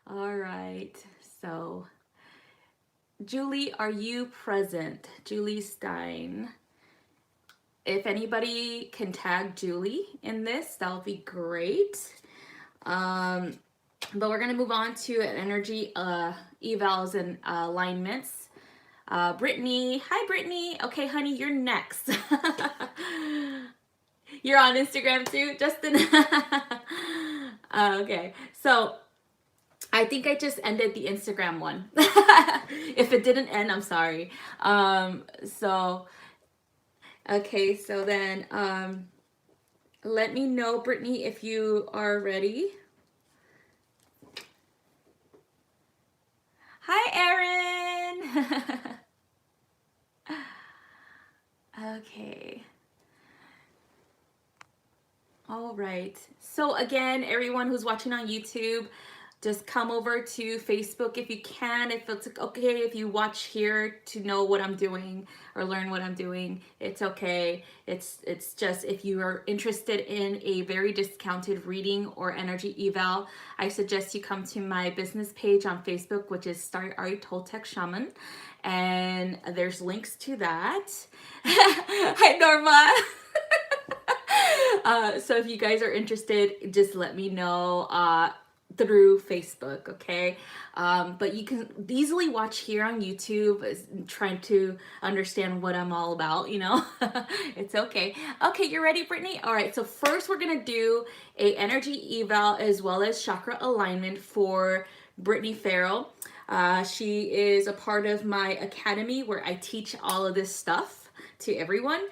All right. So, Julie, are you present? Julie Stein. If anybody can tag Julie in this, that'll be great. Um, but we're going to move on to an energy evals and alignments. Brittany. Hi, Brittany. Okay, honey, you're next. You're on Instagram too, Justin? Okay. So I think I just ended the Instagram one. If it didn't end, I'm sorry. So, okay. So then let me know, Brittany, if you are ready. Hi, Erin. Okay. All right. So again, everyone who's watching on YouTube, just come over to Facebook if you can. If it's okay if you watch here to know what I'm doing or learn what I'm doing, it's okay. It's just if you are interested in a very discounted reading or energy eval, I suggest you come to my business page on Facebook, which is StariAri Toltec Shaman, and there's links to that. Hi, Norma. So if you guys are interested, just let me know through Facebook, okay? But you can easily watch here on YouTube, trying to understand what I'm all about, you know? It's okay. Okay, you ready, Brittany? All right, so first we're gonna do a energy eval as well as chakra alignment for Brittany Farrell. She is a part of my academy where I teach all of this stuff to everyone.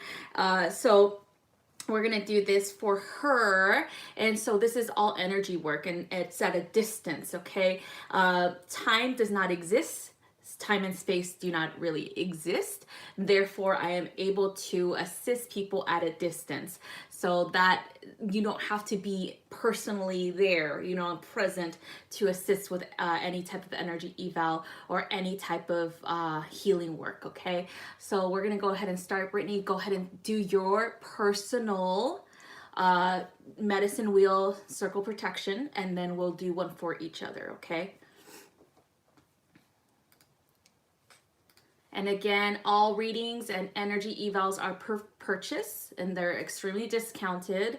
So we're gonna do this for her, and so this is all energy work, and it's at a distance. Okay, time does not exist. Time and space do not really exist. Therefore, I am able to assist people at a distance, so that you don't have to be personally there, you know, present to assist with any type of energy eval or any type of healing work. Okay, so we're gonna go ahead and start. Brittany, go ahead and do your personal medicine wheel circle protection, and then we'll do one for each other. Okay. And again, all readings and energy evals are per purchase, and they're extremely discounted.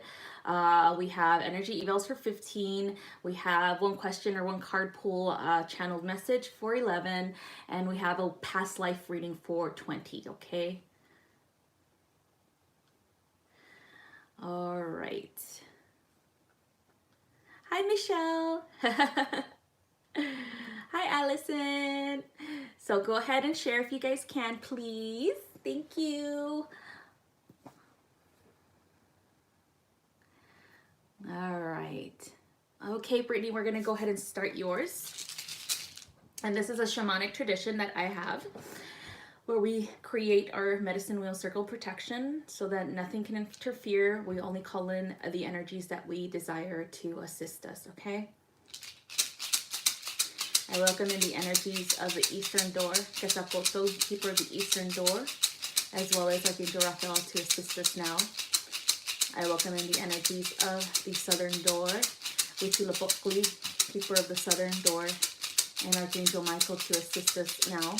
We have energy evals for 15. We have one question or one card pull channeled message for 11. And we have a past life reading for 20, okay? All right. Hi, Michelle. Hi, Allison. So go ahead and share if you guys can, please. Thank you. All right. Okay, Brittany, we're going to go ahead and start yours. And this is a shamanic tradition that I have where we create our medicine wheel circle protection so that nothing can interfere. We only call in the energies that we desire to assist us, okay? I welcome in the energies of the eastern door, Quetzalcoatl, keeper of the eastern door, as well as Archangel Raphael to assist us now. I welcome in the energies of the southern door, Huitzilopochtli, keeper of the southern door, and Archangel Michael to assist us now.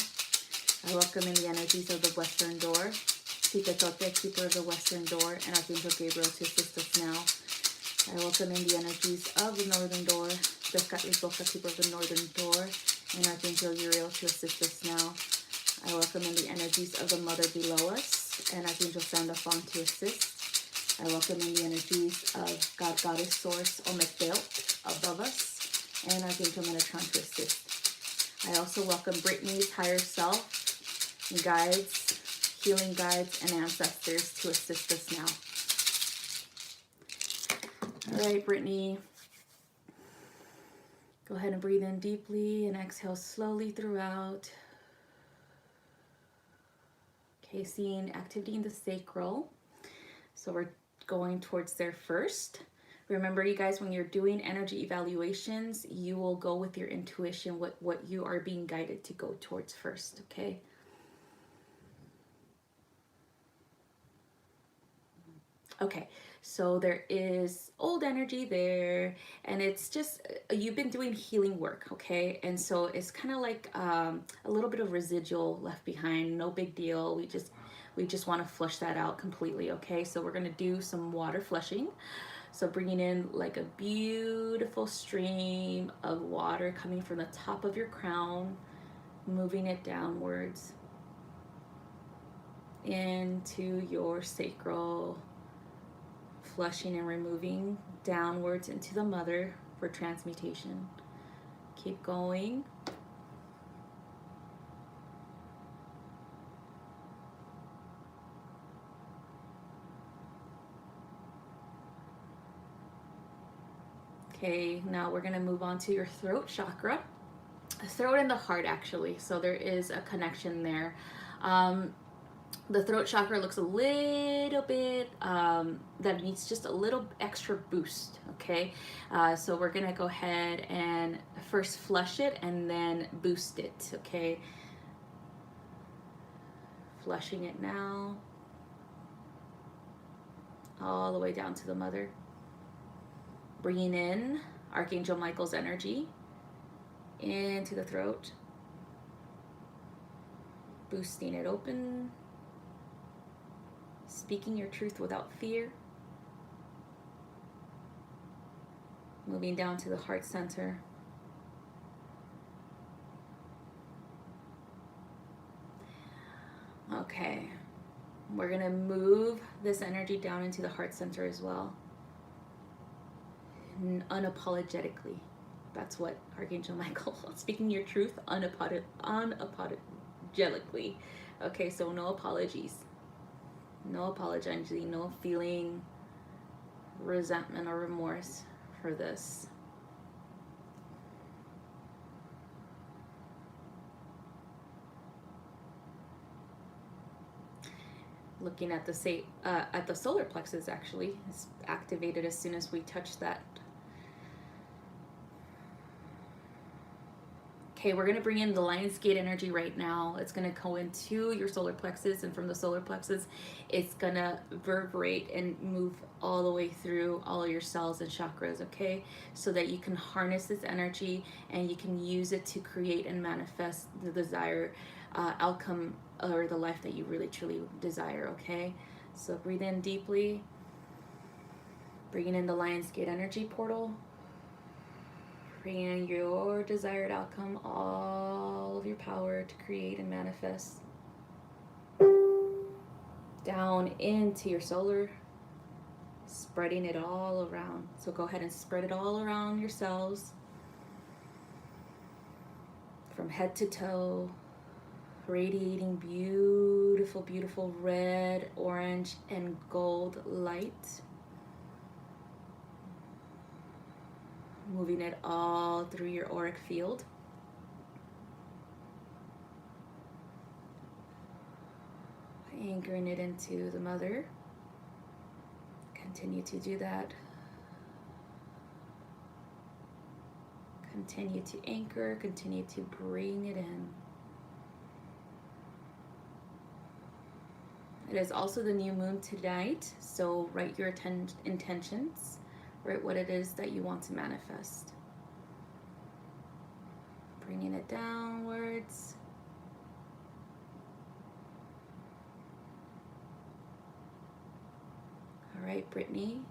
I welcome in the energies of the western door, Toltec, keeper of the western door, and Archangel Gabriel to assist us now. I welcome in the energies of the northern door, Tezcatlipoca, keeper of the northern door, and Archangel Uriel to assist us now. I welcome in the energies of the mother below us, and Archangel Sandalphon to assist. I welcome in the energies of God, Goddess, Source, Ometeotl above us, and Archangel Metatron to assist. I also welcome Brittany's higher self, guides, healing guides, and ancestors to assist us now. All right, Brittany. Go ahead and breathe in deeply and exhale slowly throughout. Okay, seeing activity in the sacral. So we're going towards there first. Remember, you guys, when you're doing energy evaluations, you will go with your intuition, what you are being guided to go towards first, okay? Okay, so there is old energy there, and it's just you've been doing healing work, okay? And so it's kind of like a little bit of residual left behind. No big deal. We just want to flush that out completely, okay? So we're gonna do some water flushing. So bringing in like a beautiful stream of water coming from the top of your crown, moving it downwards into your sacral, flushing and removing downwards into the mother for transmutation. Keep going. Okay, now we're gonna move on to your throat chakra. Throat and the heart, actually. So there is a connection there. The throat chakra looks a little bit that needs just a little extra boost. Okay, so we're gonna go ahead and first flush it and then boost it. Okay, flushing it now all the way down to the mother, bringing in Archangel Michael's energy into the throat, boosting it open, speaking your truth without fear, moving down to the heart center. Okay, we're gonna move this energy down into the heart center as well, unapologetically. That's what Archangel Michael, speaking your truth unapologetically. Okay, so no apologies, no apologizing, no feeling resentment or remorse for this. Looking at the solar plexus, actually, it's activated as soon as we touch that. Okay, we're gonna bring in the Lion's Gate energy right now. It's gonna go into your solar plexus, and from the solar plexus, it's gonna reverberate and move all the way through all of your cells and chakras, okay? So that you can harness this energy and you can use it to create and manifest the desired outcome or the life that you really truly desire, okay? So breathe in deeply, bringing in the Lion's Gate energy portal. Bring in your desired outcome, all of your power to create and manifest. Down into your solar, spreading it all around. So go ahead and spread it all around your cells, from head to toe, radiating beautiful, beautiful red, orange, and gold light. Moving it all through your auric field. Anchoring it into the mother. Continue to do that. Continue to anchor, continue to bring it in. It is also the new moon tonight, so write your intentions. Write what it is that you want to manifest. Bringing it downwards. All right, Brittany,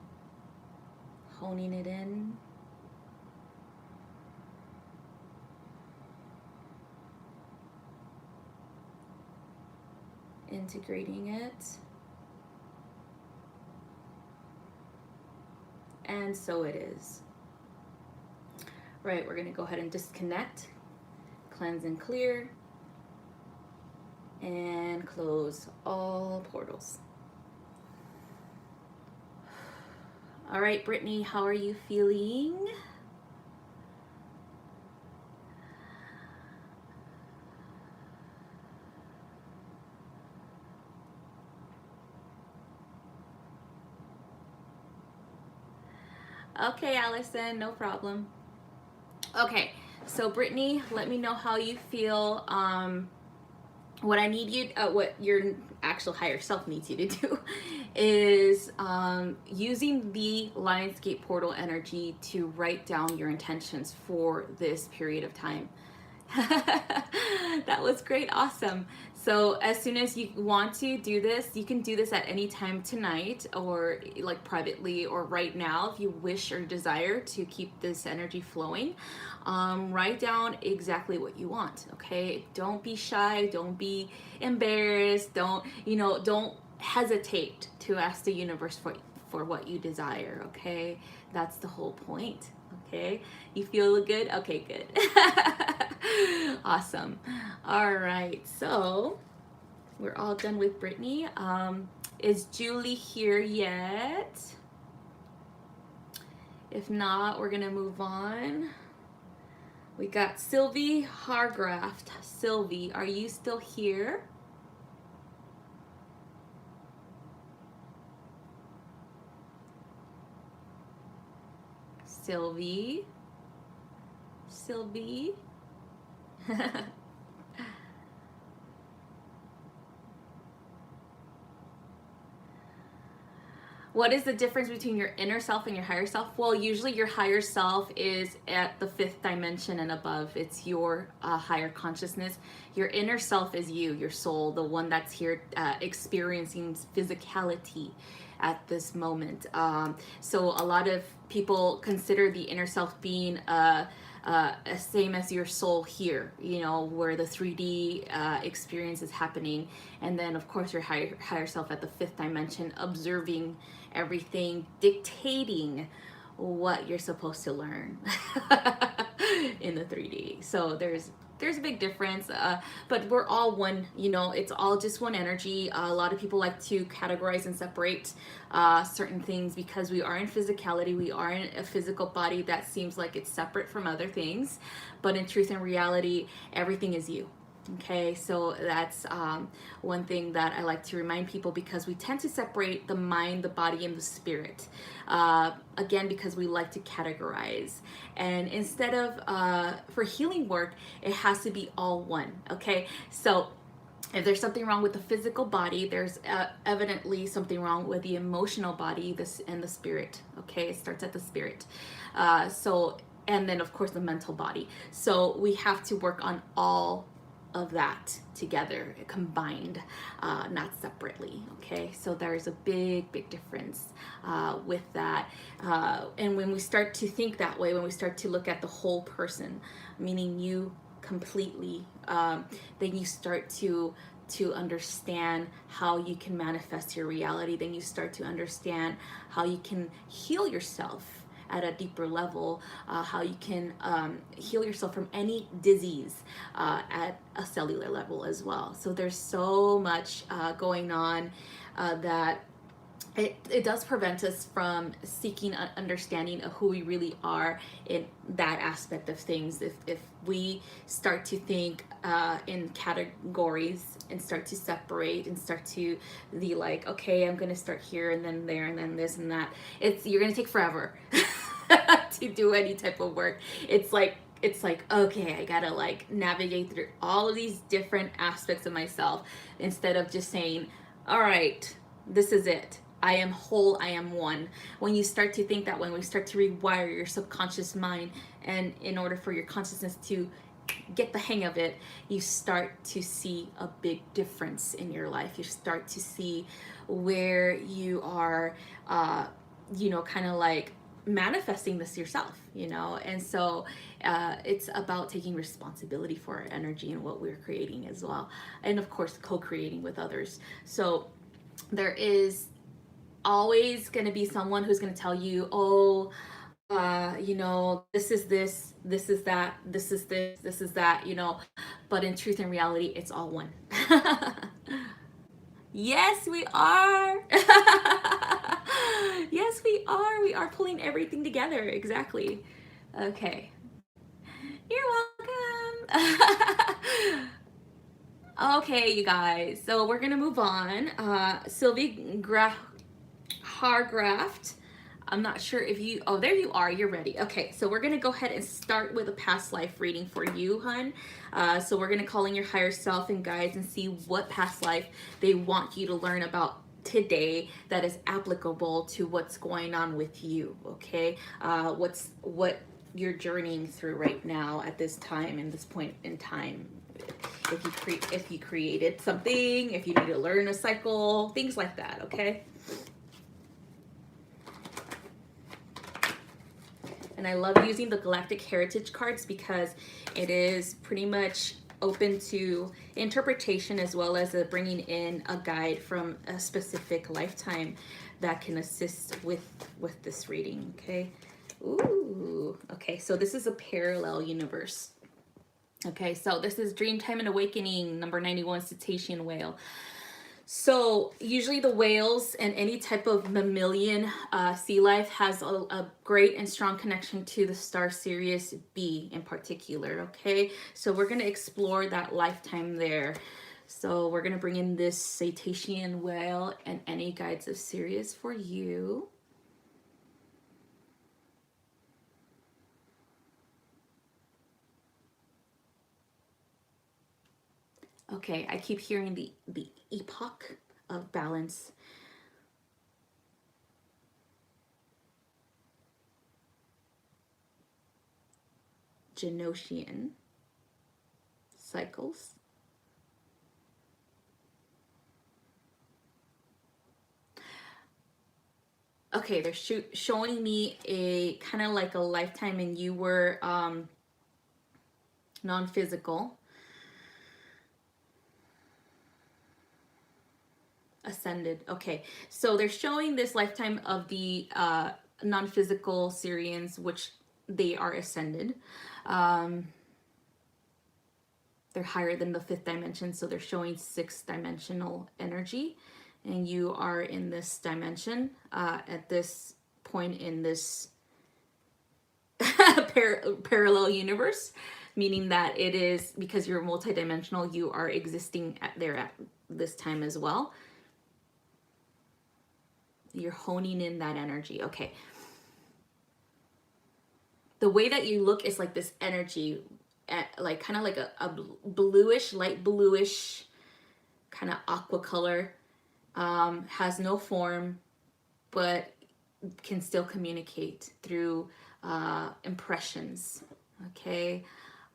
honing it in. Integrating it. And so it is. Right, we're gonna go ahead and disconnect, cleanse and clear, and close all portals. All right, Brittany, how are you feeling? Okay, Allison, no problem. Okay, so Brittany, let me know how you feel what I need you, what your actual higher self needs you to do is using the Lionsgate portal energy to write down your intentions for this period of time. That was great. Awesome. So as soon as you want to do this, you can do this at any time tonight, or like privately, or right now if you wish or desire to keep this energy flowing. Write down exactly what you want. Okay, don't be shy, don't be embarrassed, don't hesitate to ask the universe for what you desire. Okay, that's the whole point. Okay, you feel good? Okay, good. Awesome. All right, so we're all done with Brittany. Is Julie here yet? If not, we're gonna move on. We got Sylvie Hargraft. Sylvie, are you still here? Sylvie? Sylvie? What is the difference between your inner self and your higher self? Well, usually your higher self is at the 5th dimension and above. It's your higher consciousness. Your inner self is you, your soul, the one that's here experiencing physicality at this moment. So a lot of people consider the inner self being same as your soul here, where the 3D experience is happening. And then, of course, your higher self at the 5th dimension, observing everything, dictating what you're supposed to learn in the 3D. So there's a big difference, but we're all one. It's all just one energy. A lot of people like to categorize and separate certain things because we are in physicality. We are in a physical body that seems like it's separate from other things, but in truth and reality, everything is you. Okay, so that's one thing that I like to remind people, because we tend to separate the mind, the body, and the spirit. Again, because we like to categorize. And instead of, for healing work, it has to be all one. Okay, so if there's something wrong with the physical body, there's evidently something wrong with the emotional body, and the spirit. Okay, it starts at the spirit. And then, of course, the mental body. So we have to work on all of that together, combined, not separately. Okay, so there's a big difference with that. And when we start to think that way, when we start to look at the whole person, meaning you completely, then you start to understand how you can manifest your reality. Then you start to understand how you can heal yourself at a deeper level, how you can heal yourself from any disease at a cellular level as well. So there's so much going on that it does prevent us from seeking an understanding of who we really are in that aspect of things. If we start to think in categories and start to separate and start to be like, okay, I'm gonna start here and then there and then this and that, you're gonna take forever to do any type of work. It's like, okay, I gotta navigate through all of these different aspects of myself, instead of just saying, all right, this is it. I am whole, I am one. When you start to think that, when we start to rewire your subconscious mind, and in order for your consciousness to get the hang of it, you start to see a big difference in your life. You start to see where you are, kind of like manifesting this yourself, and so it's about taking responsibility for our energy and what we're creating as well, and of course co-creating with others. So there is always going to be someone who's going to tell you, oh, this is this, this is that, this is this, this is that, but in truth and reality, it's all one. Yes, we are. Yes, we are. We are pulling everything together. Exactly. Okay. You're welcome. Okay, you guys. So we're going to move on. Sylvie Hargraft. I'm not sure if you, oh, there you are, you're ready. Okay, so we're gonna go ahead and start with a past life reading for you, hun. So we're gonna call in your higher self and guides and see what past life they want you to learn about today that is applicable to what's going on with you, okay? What you're journeying through right now at this time, in this point in time. If you created something, if you need to learn a cycle, things like that, okay? And I love using the Galactic Heritage cards because it is pretty much open to interpretation, as well as bringing in a guide from a specific lifetime that can assist with this reading, okay? Ooh, okay, so this is a parallel universe. Okay, so this is Dreamtime and Awakening, number 91, Cetacean Whale. So usually the whales and any type of mammalian sea life has a great and strong connection to the star Sirius B in particular, okay? So we're going to explore that lifetime there. So we're going to bring in this Cetacean Whale and any guides of Sirius for you. Okay, I keep hearing the epoch of balance. Genosian cycles. Okay, they're showing me a kind of like a lifetime and you were non-physical. Ascended. Okay, so they're showing this lifetime of the non-physical Syrians, which they are ascended. They're higher than the fifth dimension, so they're showing sixth dimensional energy, and you are in this dimension at this point in this parallel universe, meaning that it is, because you're multidimensional, you are existing at this time as well. You're honing in that energy. Okay. The way that you look is like this energy, like kind of like a bluish, light bluish, kind of aqua color. Has no form, but can still communicate through impressions. Okay.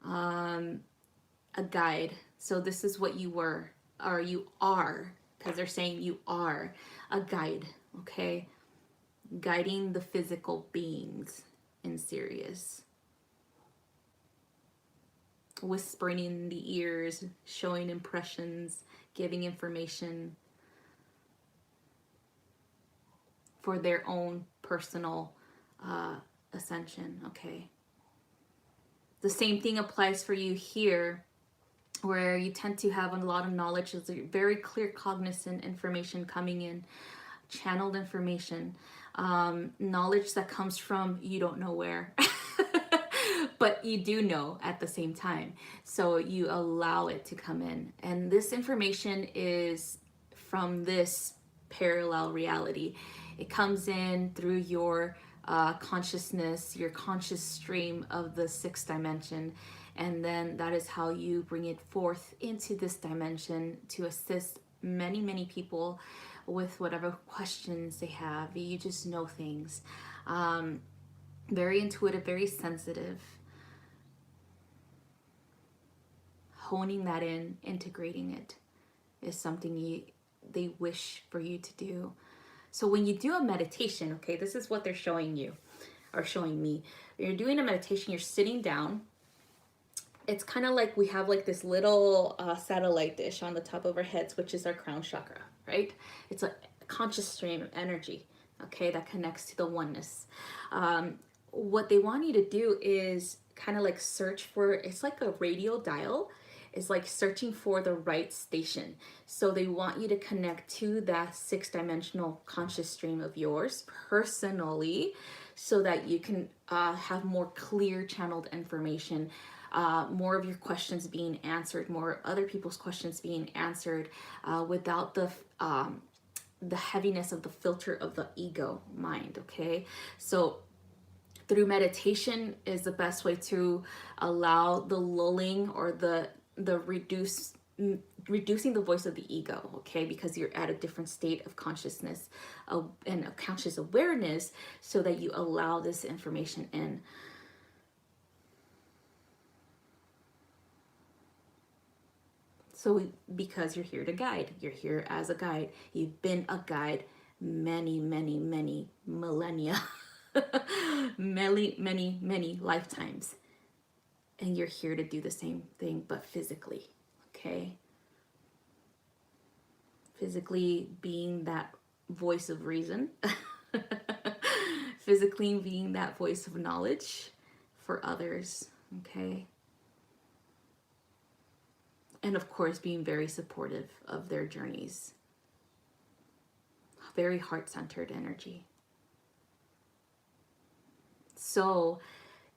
A guide. So this is what you were, or you are, because they're saying you are a guide. Okay, guiding the physical beings in Sirius, whispering in the ears, showing impressions, giving information for their own personal ascension. Okay, the same thing applies for you here, where you tend to have a lot of knowledge. There's very clear cognizant information coming in, channeled information, knowledge that comes from you don't know where, but you do know at the same time. So you allow it to come in. And this information is from this parallel reality. It comes in through your consciousness, your conscious stream of the sixth dimension. And then that is how you bring it forth into this dimension to assist many, many people with whatever questions they have. You just know things. Very intuitive, very sensitive. Honing that in, integrating it is something they wish for you to do. So when you do a meditation, okay, this is what they're showing you, or showing me. When you're doing a meditation, you're sitting down. It's kind of like we have like this little satellite dish on the top of our heads, which is our crown chakra, right? It's a conscious stream of energy, okay, that connects to the oneness. What they want you to do is kind of like search for, it's like a radio dial. It's like searching for the right station. So they want you to connect to that sixth dimensional conscious stream of yours personally, so that you can have more clear channeled information, more of your questions being answered, more other people's questions being answered, without the the heaviness of the filter of the ego mind. Okay, so through meditation is the best way to allow the lulling or the reducing the voice of the ego. Okay, because you're at a different state of consciousness and a conscious awareness, so that you allow this information in. So because you're here to guide, you're here as a guide. You've been a guide many, many, many millennia, many lifetimes. And you're here to do the same thing, but physically, okay? Physically being that voice of reason, physically being that voice of knowledge for others, okay? And of course, being very supportive of their journeys. Very heart-centered energy. So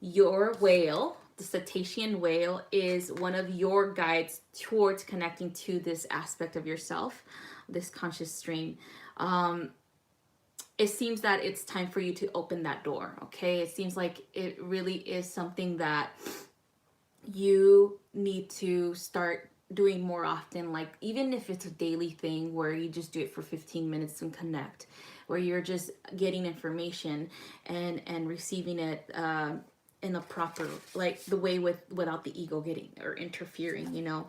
your whale, the cetacean whale, is one of your guides towards connecting to this aspect of yourself, this conscious stream. It seems that it's time for you to open that door, okay? It seems like it really is something that you need to start doing more often, like even if it's a daily thing where you just do it for 15 minutes and connect, where you're just getting information and receiving it in a proper, like the way without the ego getting or interfering, you know.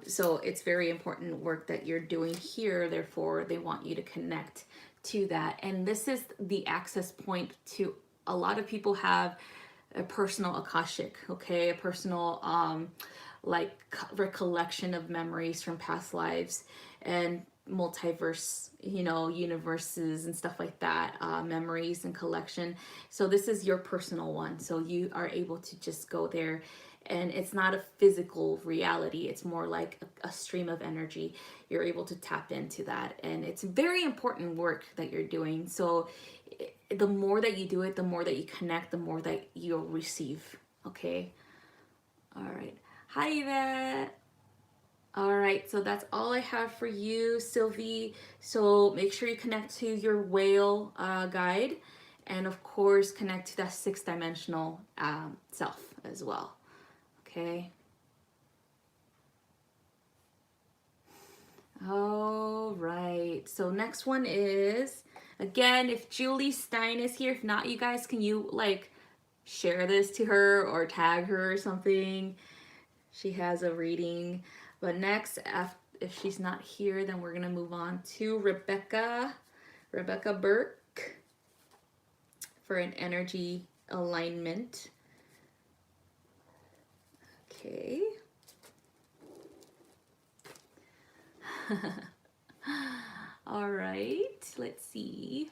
So it's very important work that you're doing here. Therefore, they want you to connect to that. And this is the access point to a lot of people have a personal akashic, okay, a personal like recollection of memories from past lives and multiverse, you know, universes and stuff like that, memories and collection. So this is your personal one, so you are able to just go there, and it's not a physical reality, it's more like a stream of energy. You're able to tap into that, and it's very important work that you're doing. So the more that you do it, the more that you connect, the more that you'll receive. Okay. All right. Hi, Yvette. All right. So that's all I have for you, Sylvie. So make sure you connect to your whale guide, and of course, connect to that 6th-dimensional self as well. Okay. All right. So next one is, again, if Julie Stein is here, if not, you guys, can you like share this to her or tag her or something? She has a reading. But next, if she's not here, then we're gonna move on to Rebecca Burke for an energy alignment. Okay. All right, let's see.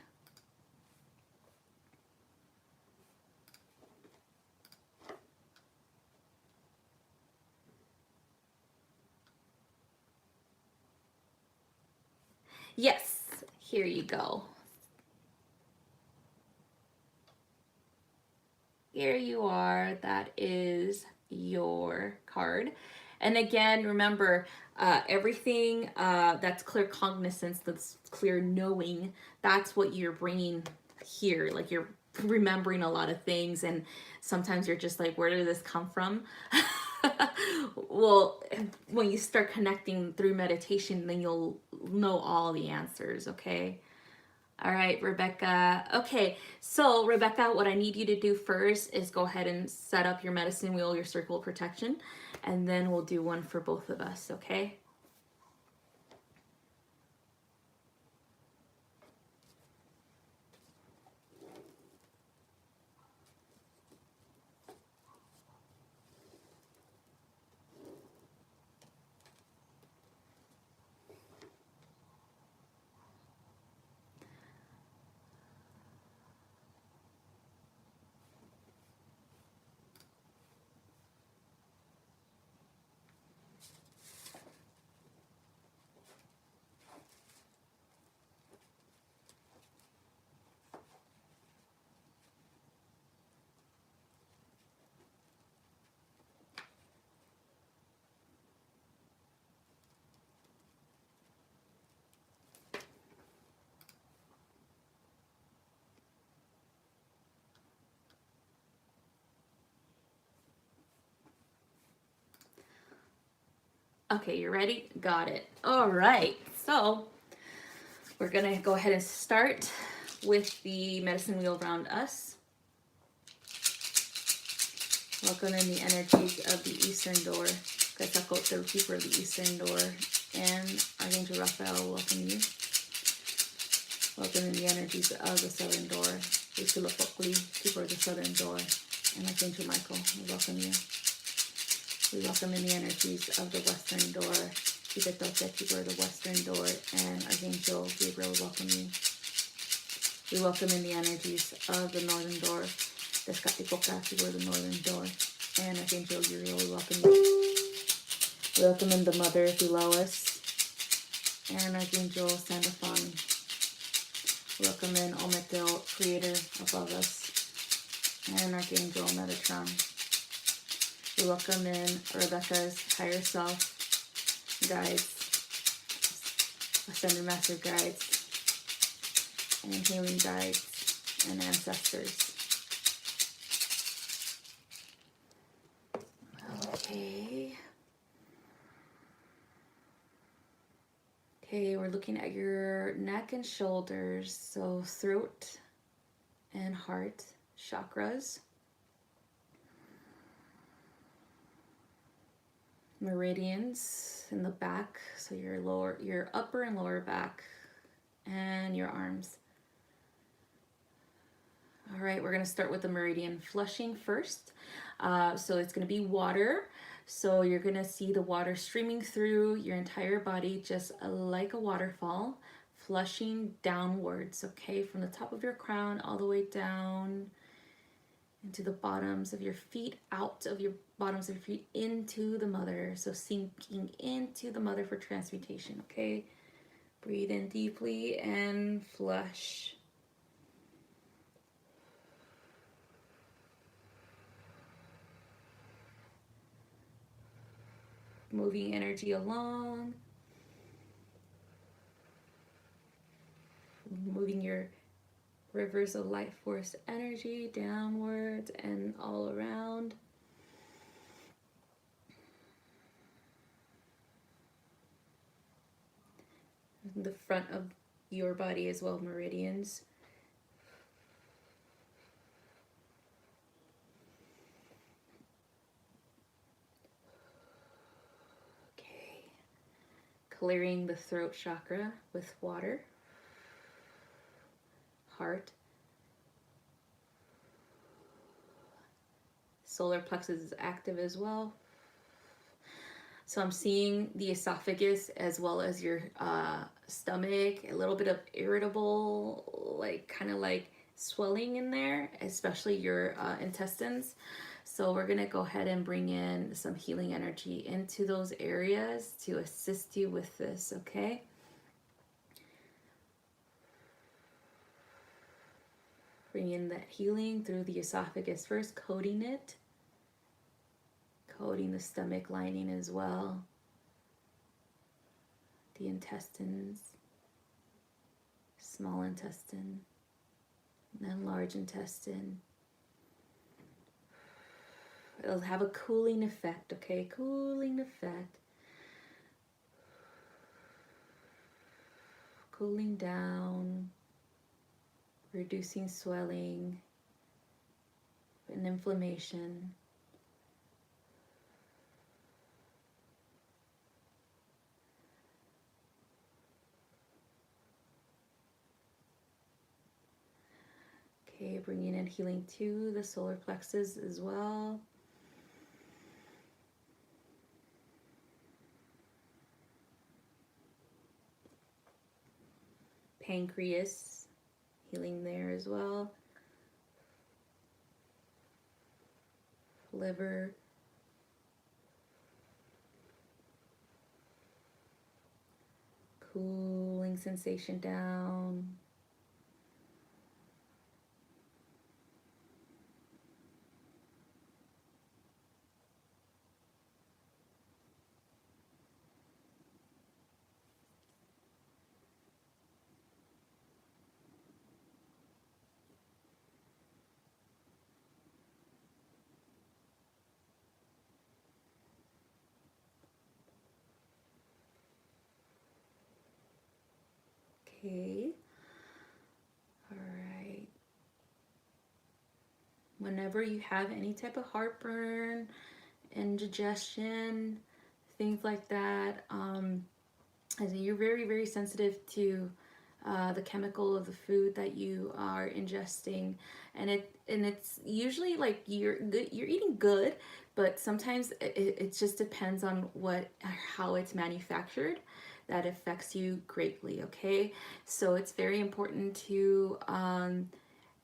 Yes, here you go. Here you are. That is your card. And again, remember, everything that's clear cognizance, that's clear knowing, that's what you're bringing here. Like you're remembering a lot of things, and sometimes you're just like, where did this come from? Well, when you start connecting through meditation, then you'll know all the answers, okay? All right, Rebecca. Okay, so Rebecca, what I need you to do first is go ahead and set up your medicine wheel, your circle of protection, and then we'll do one for both of us, okay? Okay, you ready? Got it. All right. So we're going to go ahead and start with the medicine wheel around us. Welcome in the energies of the Eastern Door. Quetzalcoatl, the keeper of the Eastern Door, and Archangel Raphael, welcome you. Welcome in the energies of the Southern Door. Huitzilopochtli, keeper of the Southern Door, and Archangel Michael, we welcome you. We welcome in the energies of the Western Door. Toltec, keeper of the Western Door, and Archangel Gabriel, we welcome you. We welcome in the energies of the Northern Door. Tezcatlipoca, keeper of the Northern Door, and Archangel Uriel, we welcome you. We welcome in the Mother below us, and Archangel Sandalphon. Welcome in Ometel, Creator above us, and Archangel Metatron. We welcome in Rebecca's higher self, guides, ascended master guides, and healing guides and ancestors. Okay. Okay, we're looking at your neck and shoulders, so throat and heart chakras. Meridians in the back, so your upper and lower back, and your arms. All right, we're gonna start with the meridian flushing first. So it's gonna be water. So you're gonna see the water streaming through your entire body, just like a waterfall, flushing downwards, okay? From the top of your crown all the way down into the bottoms of your feet, out of your bottoms of your feet, into the mother. So sinking into the mother for transmutation, okay? Breathe in deeply and flush. Moving energy along. Moving your rivers of life force energy downwards and all around. The front of your body as well, meridians. Okay. Clearing the throat chakra with water. Heart. Solar plexus is active as well. So I'm seeing the esophagus as well as your stomach, a little bit of irritable, like kind of like swelling in there, especially your intestines. So we're gonna go ahead and bring in some healing energy into those areas to assist you with this, okay? Bring in that healing through the esophagus first, coating it. Coating the stomach lining as well. The intestines, small intestine, and then large intestine. It'll have a cooling effect, okay? Cooling effect. Cooling down, reducing swelling and inflammation. Okay, bringing in healing to the solar plexus as well. Pancreas, healing there as well. Liver. Cooling sensation down. Okay. All right. Whenever you have any type of heartburn, indigestion, things like that, as in you're very, very sensitive to the chemical of the food that you are ingesting, and it's usually like you're good, you're eating good, but sometimes it just depends on how it's manufactured that affects you greatly. Okay, so it's very important to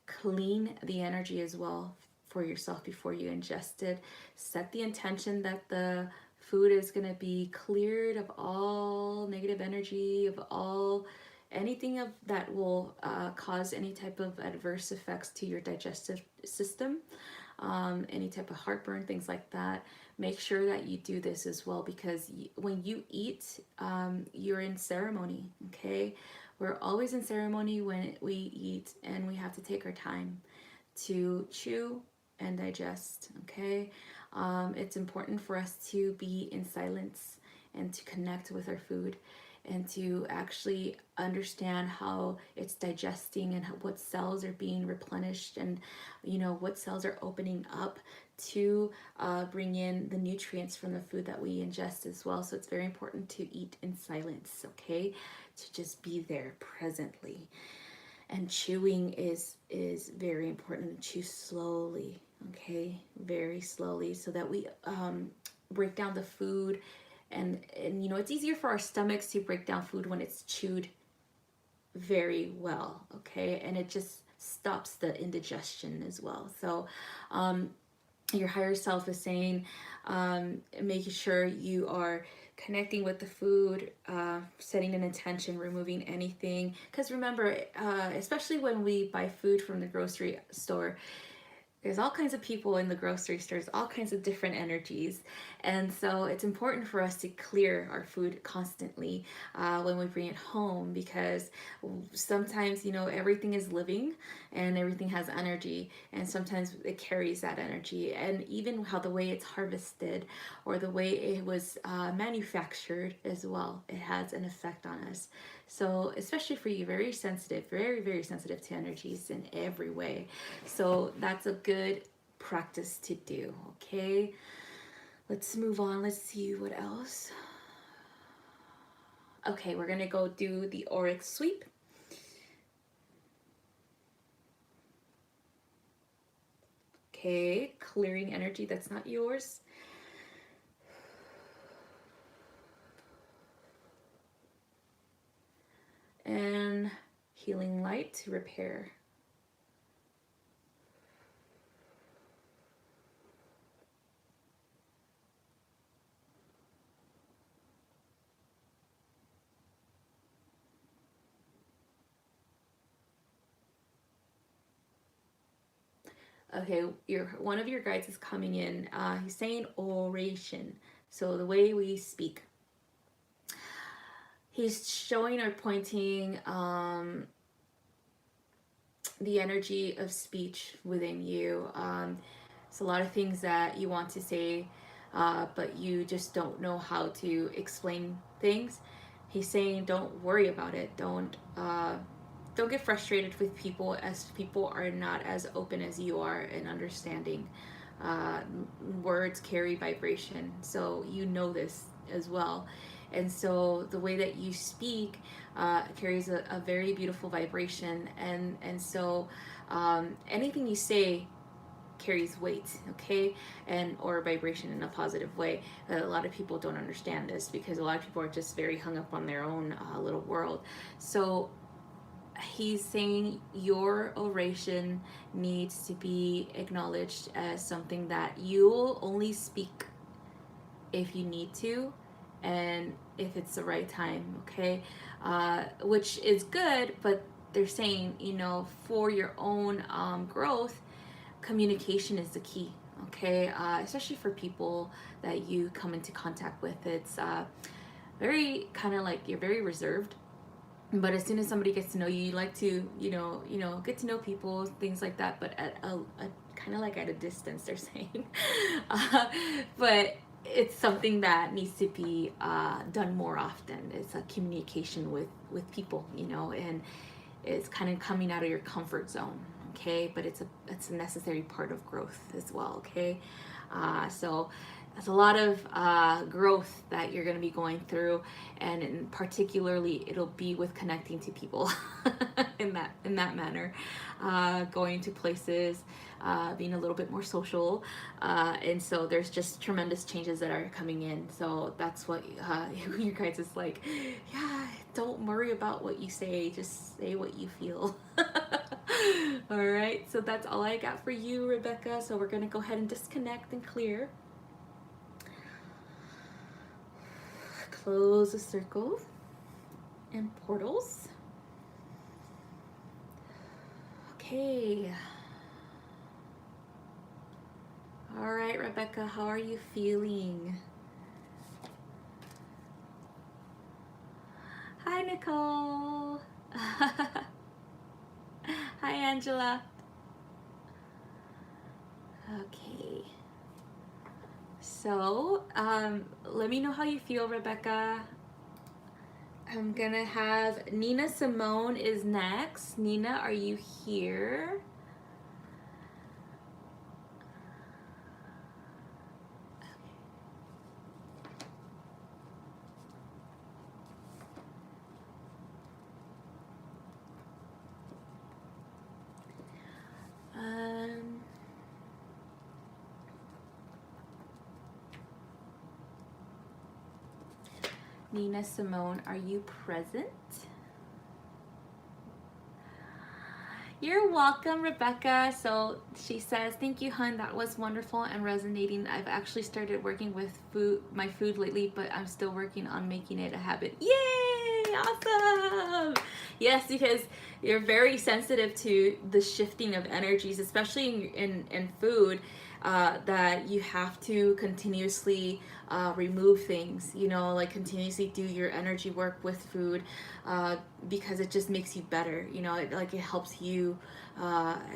clean the energy as well for yourself before you ingest it. Set the intention that the food is going to be cleared of all negative energy, of all anything of that will cause any type of adverse effects to your digestive system, any type of heartburn, things like that. Make sure that you do this as well, because when you eat, you're in ceremony. Okay, we're always in ceremony when we eat, and we have to take our time to chew and digest. Okay, it's important for us to be in silence and to connect with our food, and to actually understand how it's digesting, and what cells are being replenished, and what cells are opening up to bring in the nutrients from the food that we ingest as well. So it's very important to eat in silence. Okay, to just be there presently. And chewing is very important. Chew slowly. Okay, very slowly, so that we break down the food. And it's easier for our stomachs to break down food when it's chewed very well. Okay, and it just stops the indigestion as well. So your higher self is saying, making sure you are connecting with the food, setting an intention, removing anything. Because remember, especially when we buy food from the grocery store, there's all kinds of people in the grocery stores, all kinds of different energies. And so it's important for us to clear our food constantly when we bring it home, because sometimes, everything is living and everything has energy. And sometimes it carries that energy. And even how the way it's harvested, or the way it was manufactured as well, it has an effect on us. So especially for you, very sensitive, very, very sensitive to energies in every way. So that's a good practice to do. Okay, let's move on. Let's see what else. Okay, we're gonna go do the auric sweep. Okay, clearing energy that's not yours. And healing light to repair. Okay, one of your guides is coming in. He's saying oration, so the way we speak. He's showing or pointing the energy of speech within you. It's a lot of things that you want to say, but you just don't know how to explain things. He's saying, don't worry about it. Don't get frustrated with people, as people are not as open as you are in understanding. Words carry vibration, so you know this as well. And so the way that you speak carries a very beautiful vibration, and so anything you say carries weight, okay, and or vibration in a positive way. A lot of people don't understand this, because a lot of people are just very hung up on their own little world. So he's saying your oration needs to be acknowledged as something that you'll only speak if you need to, and if it's the right time. Okay, which is good, but they're saying, for your own growth, communication is the key. Okay, especially for people that you come into contact with. It's very kind of like you're very reserved, but as soon as somebody gets to know you, you like to get to know people, things like that, but at a kind of like at a distance, they're saying. But it's something that needs to be done more often. It's a communication with people, you know, and it's kind of coming out of your comfort zone, okay? But it's a necessary part of growth as well, okay? So there's a lot of growth that you're going to be going through, and particularly it'll be with connecting to people in that manner, going to places, being a little bit more social, and so there's just tremendous changes that are coming in. So that's what you guys is like, yeah, don't worry about what you say, just say what you feel. All right, so that's all I got for you, Rebecca. So we're gonna go ahead and disconnect and clear. Close the circle and portals. Okay. All right, Rebecca, how are you feeling? Hi, Nicole. Hi, Angela. Okay. So, let me know how you feel, Rebecca. I'm gonna have Nina Simone is next. Nina, are you here? Nina Simone, are you present? You're welcome, Rebecca. So she says, thank you, hun. That was wonderful and resonating. I've actually started working with my food lately, but I'm still working on making it a habit. Yay! Awesome! Yes, because you're very sensitive to the shifting of energies, especially in food, that you have to continuously remove things, you know, like continuously do your energy work with food, because it just makes you better, you know, it helps you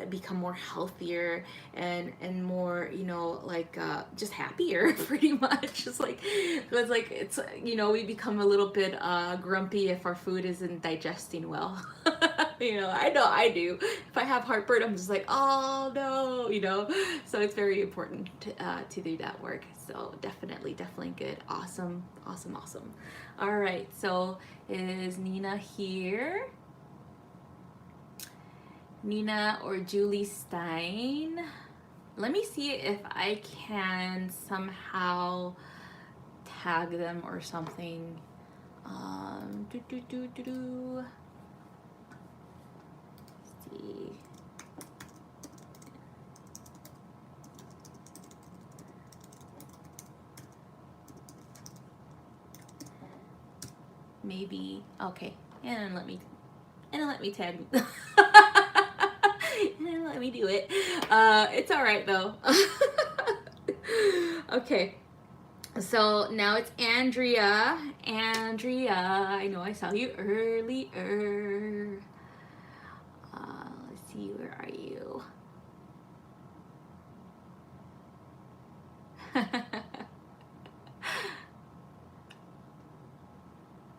become more healthier and more, you know, like just happier pretty much. Just like it's, you know, we become a little bit grumpy if our food isn't digesting well. You know I do. If I have heartburn, I'm just like, oh no, you know. So it's very important to do that work. So definitely good. Awesome. All right, so is Nina here? Nina or Julie Stein? Let me see if I can somehow tag them or something. Let's see. Maybe, okay, and let me tag me. And let me do it. It's all right though. Okay, so now it's Andrea. I know I saw you earlier. Let's see, where are you?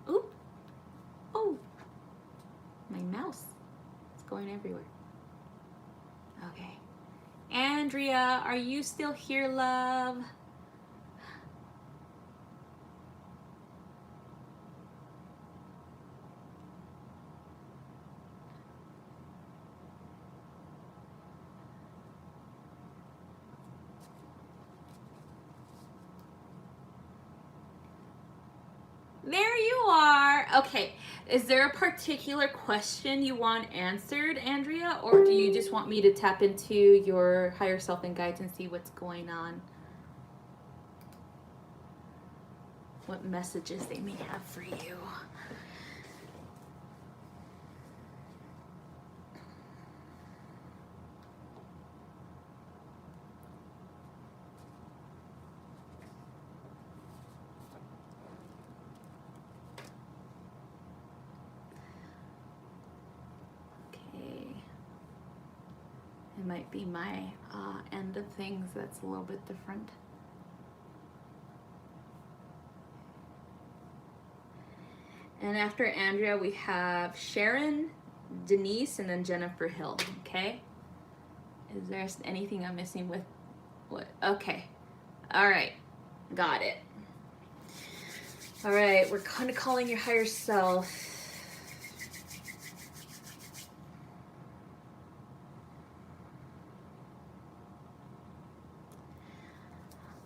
Oop. Oh, my mouse is going everywhere. Okay. Andrea, are you still here, love? There you are. Okay. Is there a particular question you want answered, Andrea, or do you just want me to tap into your higher self and guides and see what's going on? What messages they may have for you? It might be my end of things that's a little bit different. And after Andrea, we have Sharon, Denise, and then Jennifer Hill. Okay. Is there anything I'm missing with what? Okay. All right. Got it. All right. We're kind of calling your higher self.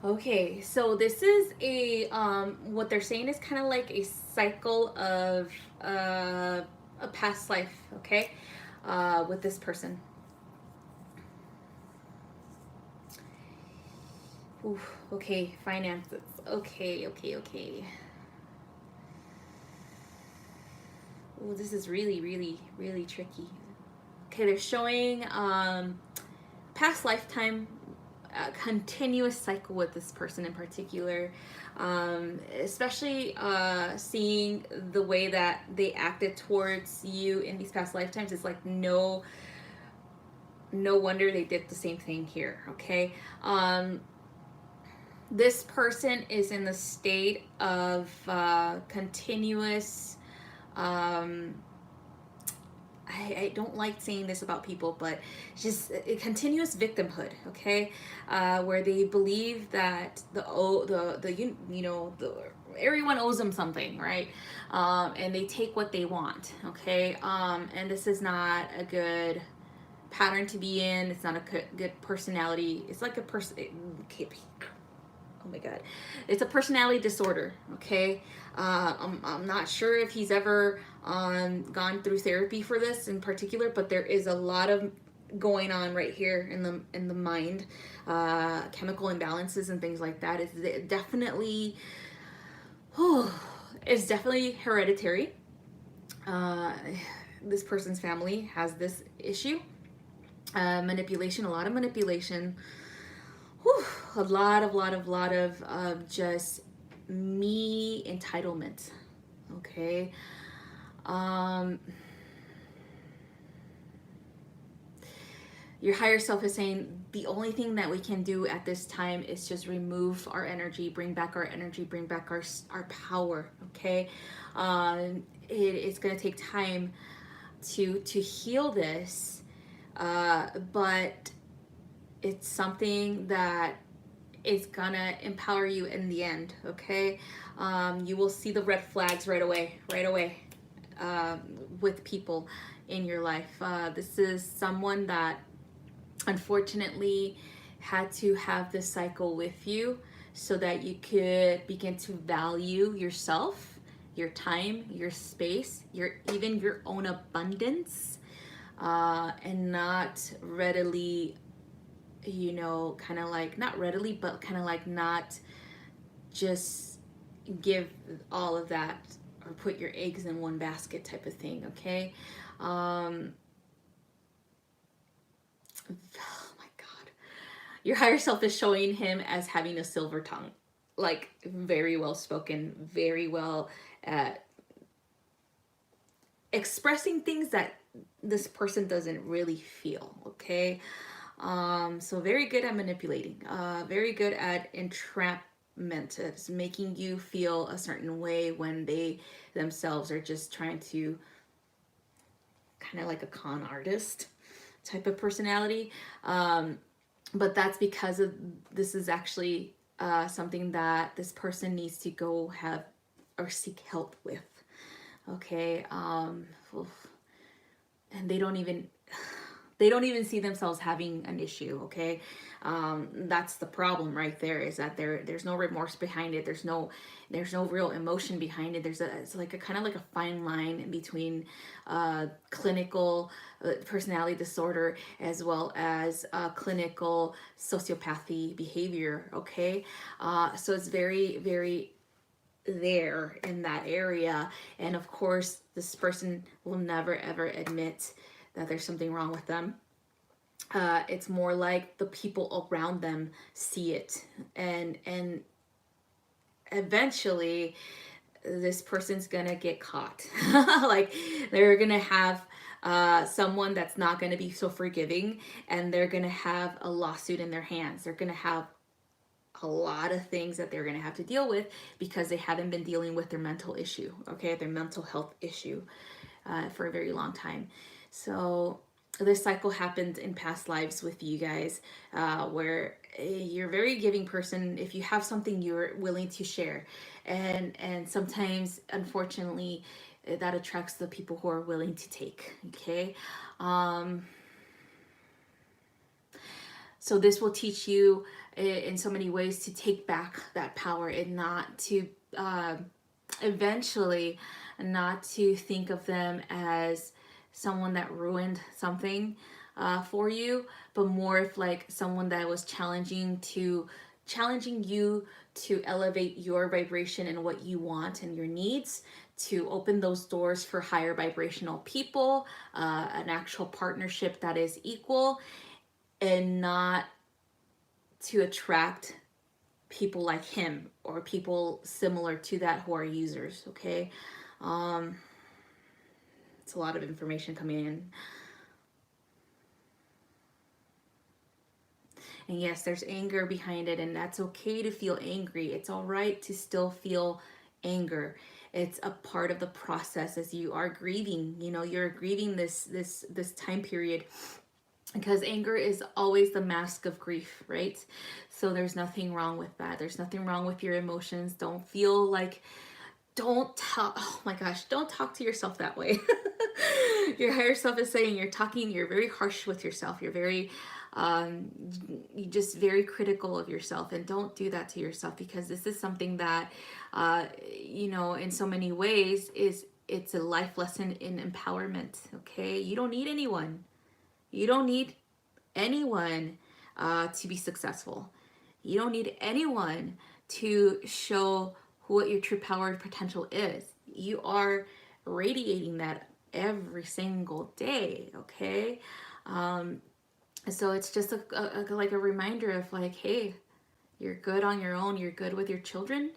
Okay, so this is a what they're saying is kind of like a cycle of a past life, okay, with this person. Ooh, okay, finances. Okay, okay, okay. Ooh, this is really, really, really tricky. Okay, they're showing past lifetime continuous cycle with this person in particular, especially seeing the way that they acted towards you in these past lifetimes. It's like no wonder they did the same thing here. Okay, this person is in the state of continuous I don't like saying this about people, but just a continuous victimhood, okay, where they believe that everyone owes them something, right, and they take what they want, okay, and this is not a good pattern to be in. It's not a good personality. It's like a person. Oh my god, it's a personality disorder. Okay, I'm not sure if he's ever gone through therapy for this in particular, but there is a lot of going on right here in the mind, chemical imbalances and things like that. Is definitely, it's definitely hereditary. This person's family has this issue. Manipulation, a lot of manipulation. Whew, a lot of just me entitlement. Okay. Your higher self is saying the only thing that we can do at this time is just remove our energy, bring back our energy, bring back our power. Okay. It's going to take time to heal this, but it's something that is gonna empower you in the end. Okay, you will see the red flags right away with people in your life. This is someone that unfortunately had to have this cycle with you so that you could begin to value yourself, your time, your space, even your own abundance, and not readily, kind of like, not readily, but kind of like not just give all of that or put your eggs in one basket type of thing. Okay. Oh my god, your higher self is showing him as having a silver tongue, like very well spoken, very well at expressing things that this person doesn't really feel. Okay. So very good at manipulating, very good at entrapment. It's making you feel a certain way when they themselves are just trying to, kind of like a con artist type of personality. But that's because of, this is actually something that this person needs to go have or seek help with. Okay. And they don't even see themselves having an issue. Okay. That's the problem right there, is that there's no remorse behind it. There's no real emotion behind it. It's like a kind of like a fine line in between clinical personality disorder as well as clinical sociopathy behavior. Okay. So it's very, very there in that area. And of course, this person will never ever admit that there's something wrong with them. It's more like the people around them see it, and eventually this person's gonna get caught. Like, they're gonna have someone that's not gonna be so forgiving, and they're gonna have a lawsuit in their hands. They're gonna have a lot of things that they're going to have to deal with because they haven't been dealing with their mental issue, okay, their mental health issue for a very long time. So this cycle happened in past lives with you guys, where you're a very giving person. If you have something, you're willing to share, and sometimes, unfortunately, that attracts the people who are willing to take. Okay. So this will teach you in so many ways to take back that power and not to eventually not to think of them as someone that ruined something for you, but more of like someone that was challenging you to elevate your vibration and what you want and your needs, to open those doors for higher vibrational people, an actual partnership that is equal, and not to attract people like him or people similar to that who are users. Okay. It's a lot of information coming in. And yes, there's anger behind it, and that's okay to feel angry. It's all right to still feel anger. It's a part of the process as you are grieving. You know, you're grieving this time period, because anger is always the mask of grief, right? So there's nothing wrong with that. There's nothing wrong with your emotions. Don't feel like, don't talk, oh my gosh, don't talk to yourself that way. Your higher self is saying you're very harsh with yourself. You're you're just very critical of yourself, and don't do that to yourself, because this is something that, in so many ways it's a life lesson in empowerment. Okay. You don't need anyone. You don't need anyone to be successful. You don't need anyone to show what your true power and potential is. You are radiating that every single day, okay? So it's just like a reminder of like, hey, you're good on your own. You're good with your children.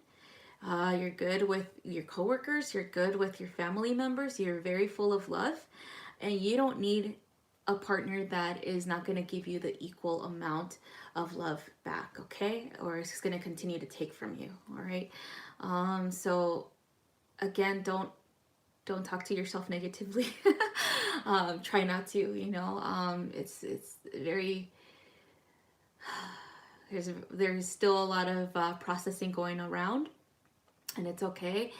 You're good with your coworkers. You're good with your family members. You're very full of love, and you don't need a partner that is not going to give you the equal amount of love back, okay? Or is going to continue to take from you, all right? So again, don't talk to yourself negatively. Try not to, it's very, there's still a lot of processing going around, and it's okay.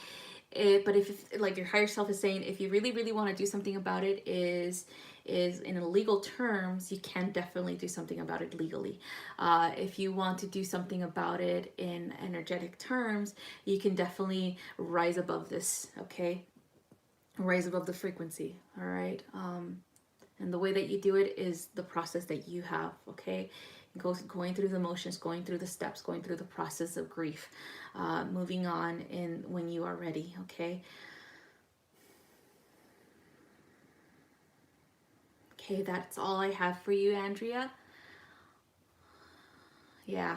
But if like your higher self is saying, if you really, really want to do something about it, is in legal terms, you can definitely do something about it legally. If you want to do something about it in energetic terms, you can definitely rise above this, okay? Rise above the frequency, all right? And the way that you do it is the process that you have, okay? Going through the motions, going through the steps, going through the process of grief, moving on in when you are ready, okay? Okay, that's all I have for you, Andrea. Yeah.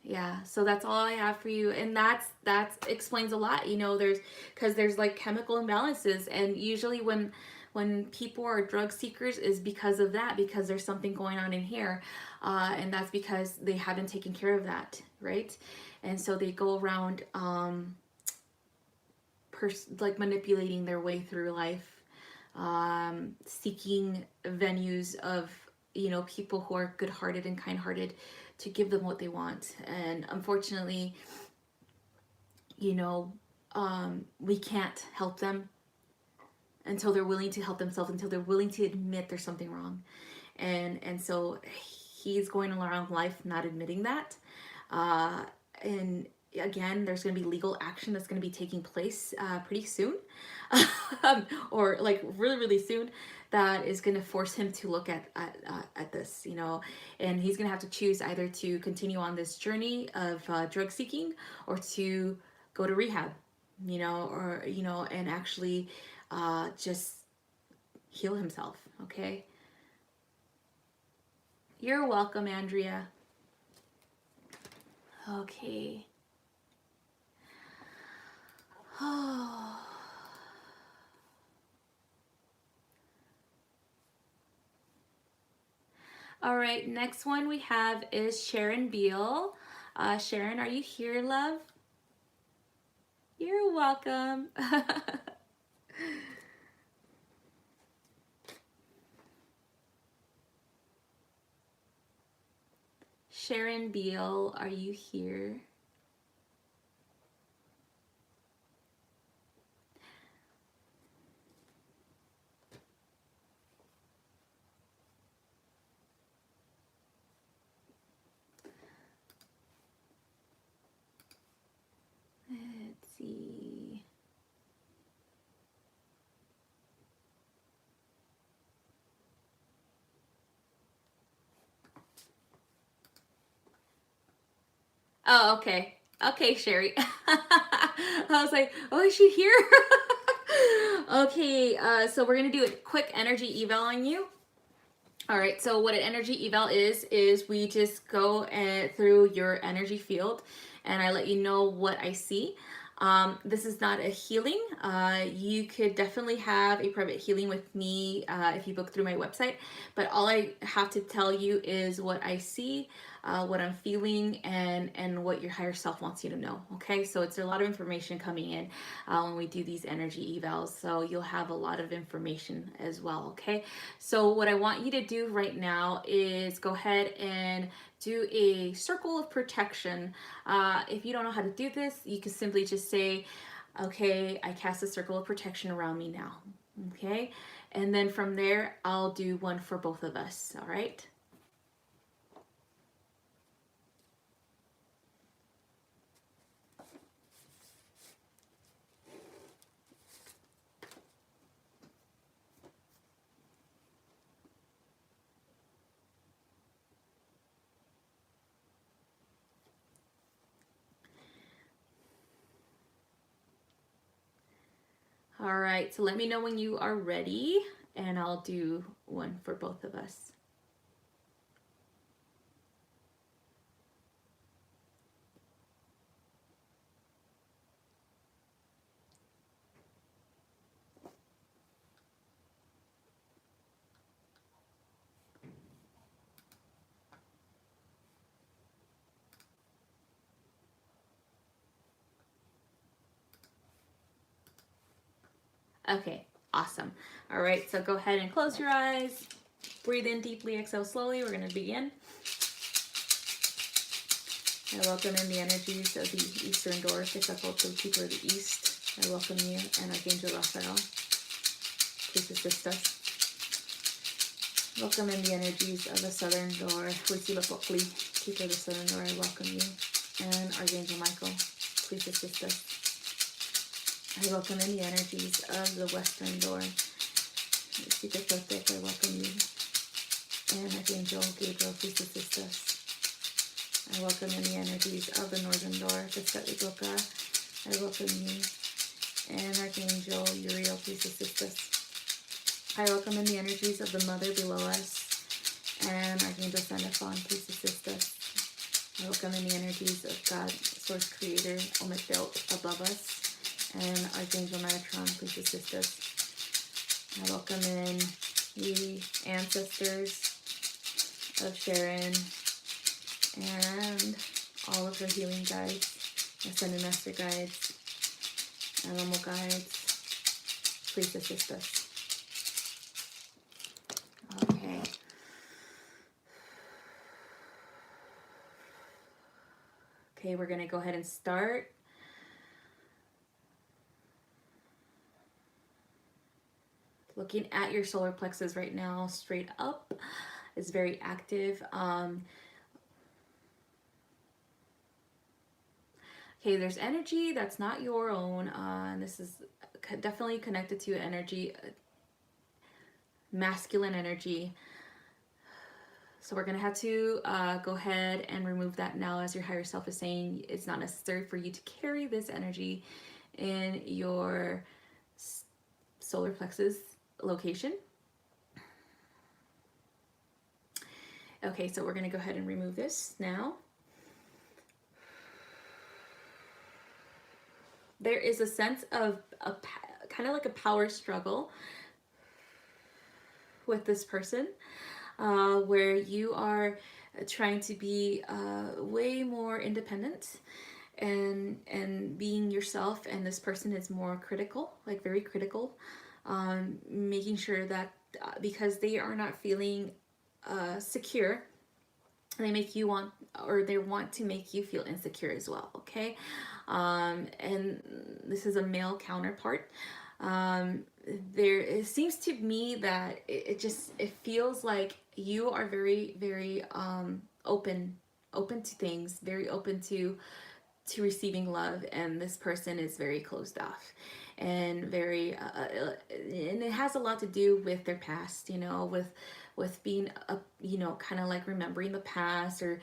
Yeah, so that's all I have for you, and that explains a lot. There's like chemical imbalances, and usually when people are drug seekers is because of that, because there's something going on in here, and that's because they haven't taken care of that, right? And so they go around like manipulating their way through life, seeking venues of people who are good-hearted and kind-hearted to give them what they want. And unfortunately, we can't help them until they're willing to help themselves, until they're willing to admit there's something wrong. And so he's going around life not admitting that. And again, there's going to be legal action that's going to be taking place pretty soon, or like really, really soon, that is going to force him to look at this, and he's going to have to choose either to continue on this journey of drug seeking, or to go to rehab, and actually just heal himself, okay? You're welcome, Andrea. Okay. Oh. All right, next one we have is Sharon Beal. Sharon, are you here, love? You're welcome. Sharon Beal, are you here? Let's see. Oh, okay. Okay, Sherry. I was like, oh, is she here? Okay, so we're gonna do a quick energy eval on you. All right, so what an energy eval is we just go through your energy field and I let you know what I see. This is not a healing. You could definitely have a private healing with me if you book through my website, but all I have to tell you is what I see, what I'm feeling, and what your higher self wants you to know. Okay, so it's a lot of information coming in when we do these energy evals, so you'll have a lot of information as well. Okay, so what I want you to do right now is go ahead and do a circle of protection. If you don't know how to do this, you can simply just say, okay, I cast a circle of protection around me now. Okay, and then from there, I'll do one for both of us. All right. All right, so let me know when you are ready, and I'll do one for both of us. Okay, awesome. All right, so go ahead and close your eyes. Breathe in deeply, exhale slowly. We're going to begin. I welcome in the energies of the Eastern Door, the people of the East. I welcome you and Archangel Raphael. Please assist us. Welcome in the energies of the Southern Door, Huitzilopochtli, people of the Southern Door. I welcome you and Archangel Michael. Please assist us. I welcome in the energies of the Western Door, Toltec. I welcome you and Archangel Gabriel. Please assist us. I welcome in the energies of the Northern Door, Tezcatlipoca. I welcome you. And Archangel Uriel, please assist us. I welcome in the energies of the Mother below us. And Archangel Sandalphon, please assist us. I welcome in the energies of God, Source Creator, Omithel above us. And Archangel Metatron, please assist us. I welcome in the ancestors of Sharon, and all of her healing guides, ascended master guides, animal guides, please assist us. Okay. Okay, we're going to go ahead and start. Looking at your solar plexus right now, straight up, is very active. Okay, there's energy that's not your own, and this is definitely connected to energy, masculine energy. So we're gonna have to go ahead and remove that now, as your higher self is saying it's not necessary for you to carry this energy in your solar plexus location. Okay, so we're gonna go ahead and remove this now. There is a sense of kind of like a power struggle with this person. where you are trying to be way more independent and being yourself, and this person is more critical, like very critical, making sure that because they are not feeling secure, they make you want, or they want to make you feel insecure as well. Okay. And this is a male counterpart. um, there, it seems to me that it just, it feels like you are very very open to things, very open to receiving love, and this person is very closed off and very and it has a lot to do with their past, you know, with being a, you know, kind of like remembering the past, or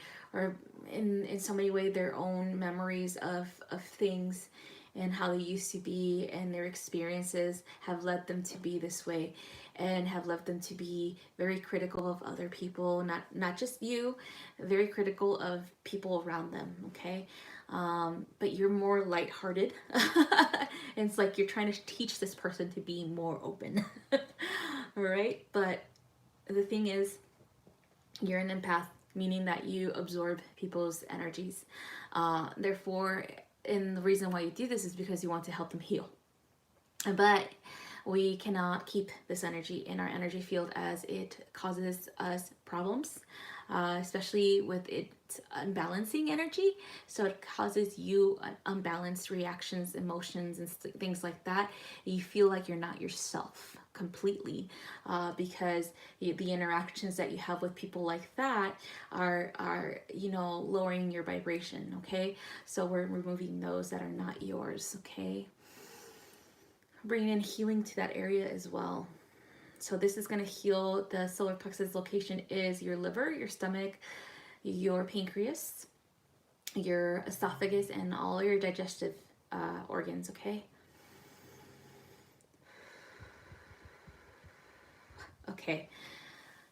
in so many ways their own memories of things and how they used to be, and their experiences have led them to be this way, and have led them to be very critical of other people, not just you, very critical of people around them. Okay. But you're more lighthearted. And it's like you're trying to teach this person to be more open. All right. But the thing is, you're an empath, meaning that you absorb people's energies. Therefore, and the reason why you do this is because you want to help them heal. But we cannot keep this energy in our energy field, as it causes us problems, especially with it unbalancing energy. So it causes you unbalanced reactions, emotions, and things like that. You feel like you're not yourself completely, because the interactions that you have with people like that are, you know, lowering your vibration. Okay. So we're removing those that are not yours. Okay. Bringing in healing to that area as well. So this is going to heal. The solar plexus location is your liver, your stomach, your pancreas, your esophagus, and all your digestive organs. Okay. Okay.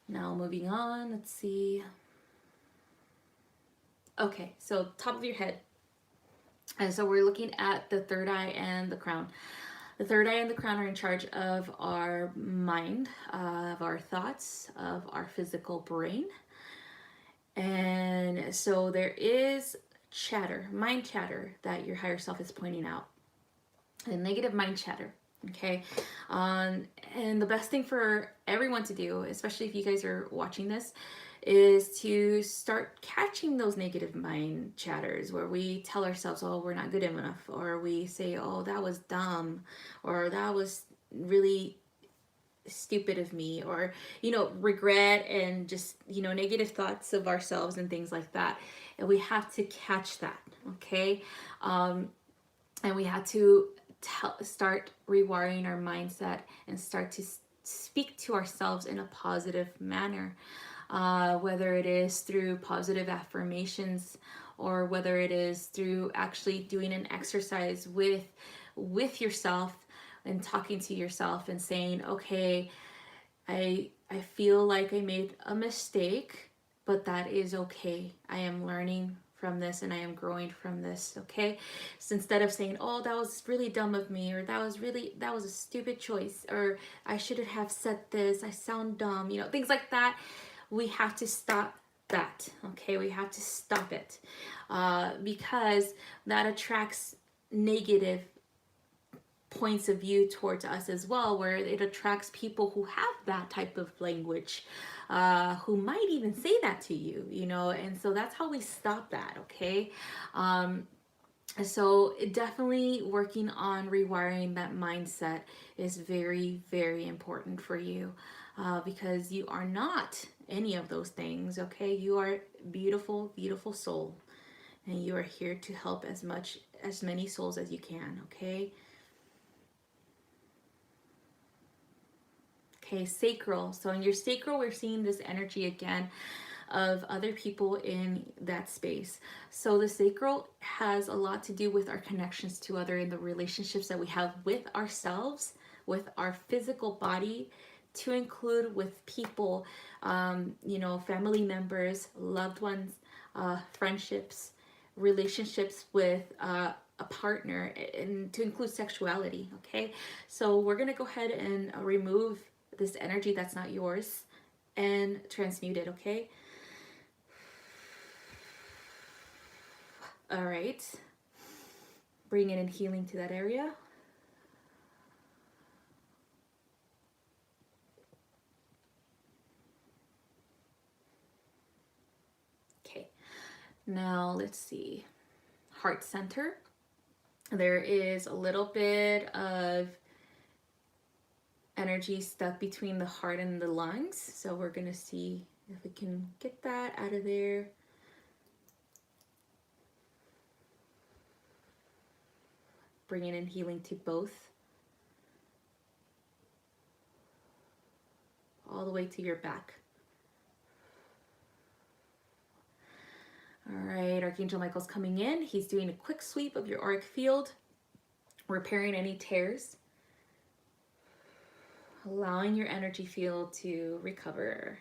Now moving on. Let's see. Okay. So top of your head. And so we're looking at the third eye and the crown. The third eye and the crown are in charge of our mind, of our thoughts, of our physical brain. And so there is chatter, mind chatter, that your higher self is pointing out. The negative mind chatter. Okay. And the best thing for everyone to do, especially if you guys are watching this, is to start catching those negative mind chatters where we tell ourselves, oh, we're not good enough, or we say, oh, that was dumb, or that was really stupid of me, or, you know, regret, and just, you know, negative thoughts of ourselves and things like that. And we have to catch that. Okay. And we have to start rewiring our mindset and start to speak to ourselves in a positive manner. Whether it is through positive affirmations, or whether it is through actually doing an exercise with yourself and talking to yourself and saying, okay, I feel like I made a mistake, but that is okay. I am learning from this and I am growing from this. Okay. So instead of saying, oh, that was really dumb of me, or that was a stupid choice, or I shouldn't have said this, I sound dumb, you know, things like that. We have to stop that. Okay. We have to stop it, because that attracts negative points of view towards us as well, where it attracts people who have that type of language, who might even say that to you, you know. And so that's how we stop that. Okay. So definitely working on rewiring that mindset is very very important for you, because you are not any of those things. Okay. You are beautiful, beautiful soul, and you are here to help as many souls as you can. Okay. Okay, sacral. So in your sacral, we're seeing this energy again of other people in that space. So the sacral has a lot to do with our connections to other, in the relationships that we have with ourselves, with our physical body, to include with people, you know, family members, loved ones, friendships, relationships with a partner, and to include sexuality. Okay, so we're gonna go ahead and remove this energy that's not yours, and transmute it, okay? All right. Bring in healing to that area. Okay. Now let's see. Heart center. There is a little bit of energy stuck between the heart and the lungs. So we're going to see if we can get that out of there. Bringing in healing to both. All the way to your back. All right, Archangel Michael's coming in. He's doing a quick sweep of your auric field, repairing any tears, allowing your energy field to recover.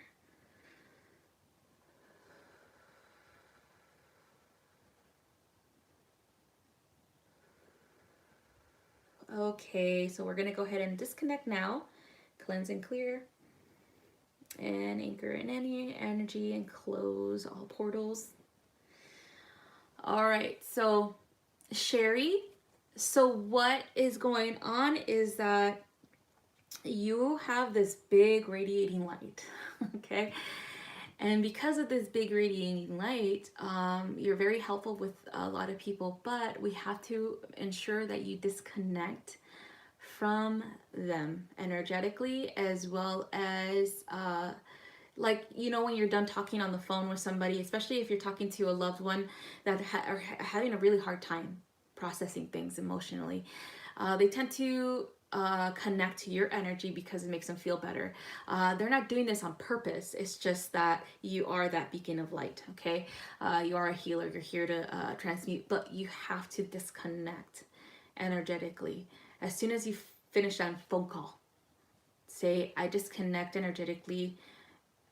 Okay, so we're gonna go ahead and disconnect now, cleanse and clear, and anchor in any energy and close all portals. All right, so Sherry, so what is going on is that you have this big radiating light, okay? And because of this big radiating light, you're very helpful with a lot of people, but we have to ensure that you disconnect from them energetically, as well as like, you know, when you're done talking on the phone with somebody, especially if you're talking to a loved one that are having a really hard time processing things emotionally, they tend to connect to your energy because it makes them feel better. They're not doing this on purpose. It's just that you are that beacon of light, okay? You are a healer. You're here to transmute, but you have to disconnect energetically. As soon as you finish that phone call, say, I disconnect energetically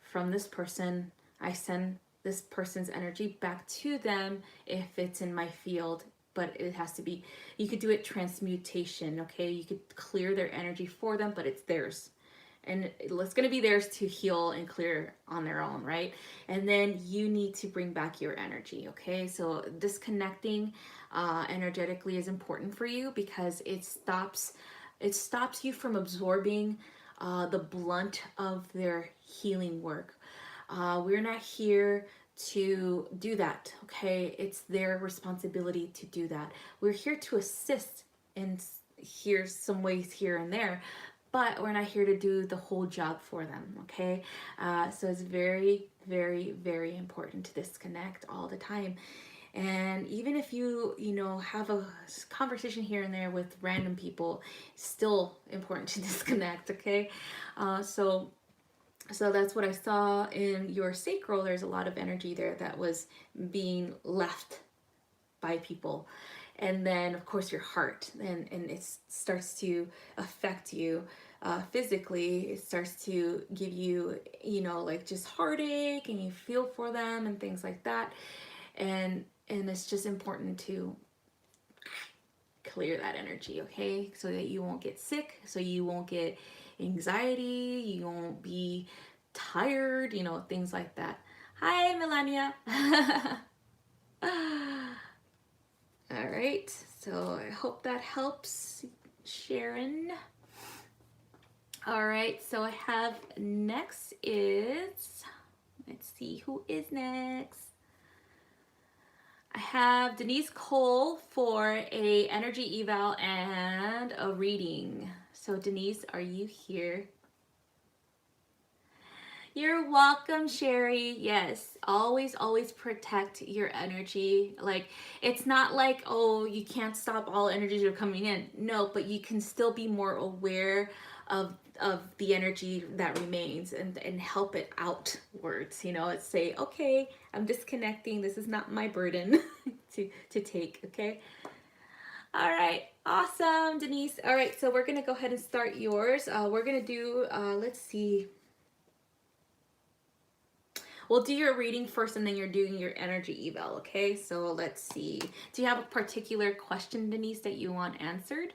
from this person. I send this person's energy back to them if it's in my field, but it has to be, you could do it transmutation, okay? You could clear their energy for them, but it's theirs. And it's going to be theirs to heal and clear on their own, right? And then you need to bring back your energy, okay? So disconnecting energetically is important for you because it stops you from absorbing the blunt of their healing work. We're not here to do that, okay? It's their responsibility to do that. We're here to assist in here's some ways here and there, but we're not here to do the whole job for them, okay? So it's very, very, very important to disconnect all the time. And even if you know, have a conversation here and there with random people, it's still important to disconnect, okay? So that's what I saw in your sacral. There's a lot of energy there that was being left by people. And then, of course, your heart, and it starts to affect you physically. It starts to give you, you know, like just heartache, and you feel for them and things like that. And it's just important to clear that energy, okay? So that you won't get sick, so you won't get anxiety, you won't be tired, you know, things like that. Hi, Melania. All right, so I hope that helps, Sharon. All right, so I have next is, let's see, who is next? I have Denise Cole for a energy eval and a reading. So Denise, are you here? You're welcome, Sherry. Yes, always, always protect your energy. Like, it's not like, oh, you can't stop all energies that are coming in. No, but you can still be more aware of the energy that remains and help it outwards. You know, it's say, okay, I'm disconnecting. This is not my burden to take, okay? All right, awesome, Denise. All right, so we're gonna go ahead and start yours. We're gonna do, let's see. We'll do your reading first and then you're doing your energy eval, okay? So let's see. Do you have a particular question, Denise, that you want answered?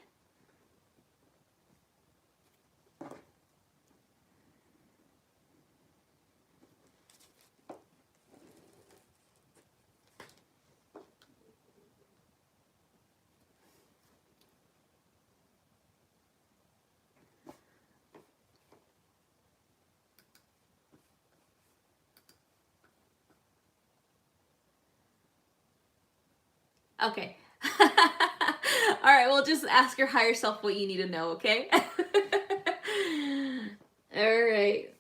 Okay. All right, well, just ask your higher self what you need to know, okay? All right.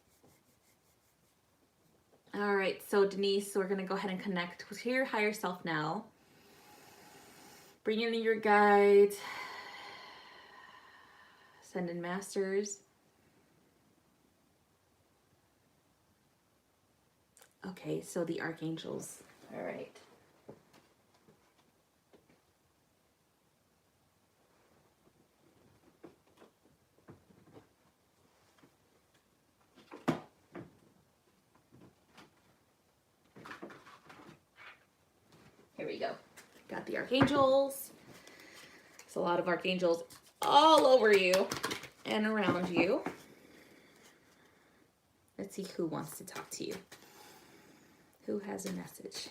All right, so Denise, we're going to go ahead and connect with your higher self now. Bring in your guides, send in masters. Okay, so the archangels. All right. Here we go. Got the archangels. There's a lot of archangels all over you and around you. Let's see who wants to talk to you. Who has a message?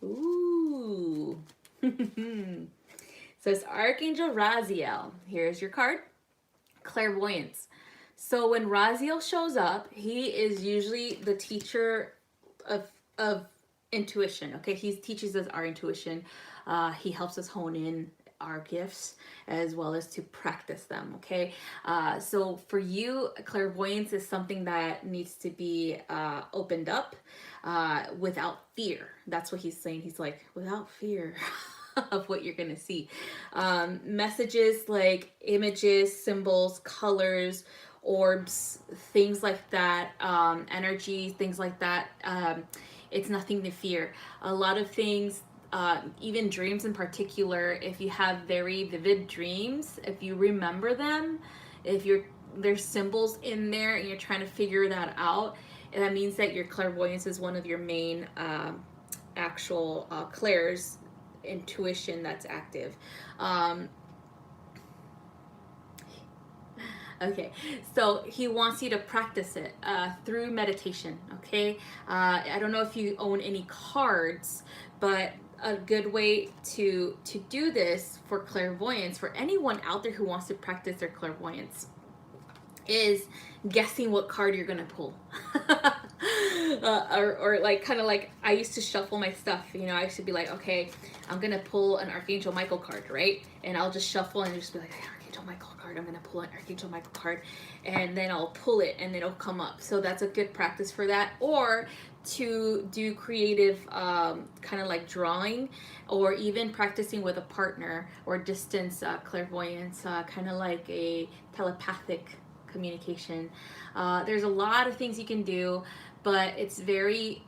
Ooh. So it's Archangel Raziel. Here's your card. Clairvoyance. So when Raziel shows up, he is usually the teacher of intuition. Okay, he teaches us our intuition. He helps us hone in our gifts as well as to practice them. Okay, so for you, clairvoyance is something that needs to be opened up without fear. That's what he's saying. He's like, without fear of what you're gonna see. Messages like images, symbols, colors, orbs, things like that, energy, things like that. It's nothing to fear. A lot of things, even dreams in particular, if you have very vivid dreams, if you remember them, if there's symbols in there and you're trying to figure that out, and that means that your clairvoyance is one of your main actual clairs, intuition that's active. Okay, so he wants you to practice it through meditation. Okay, I don't know if you own any cards, but a good way to do this for clairvoyance, for anyone out there who wants to practice their clairvoyance, is guessing what card you're gonna pull. Or like kind of like I used to shuffle my stuff, you know. I used to be like, okay, I'm gonna pull an Archangel Michael card, right? And I'll just shuffle and just be like, hey, Archangel Michael card, I'm gonna pull an Archangel Michael card, and then I'll pull it and it'll come up. So that's a good practice for that. Or to do creative kind of like drawing, or even practicing with a partner, or distance clairvoyance, kind of like a telepathic communication. There's a lot of things you can do, but it's very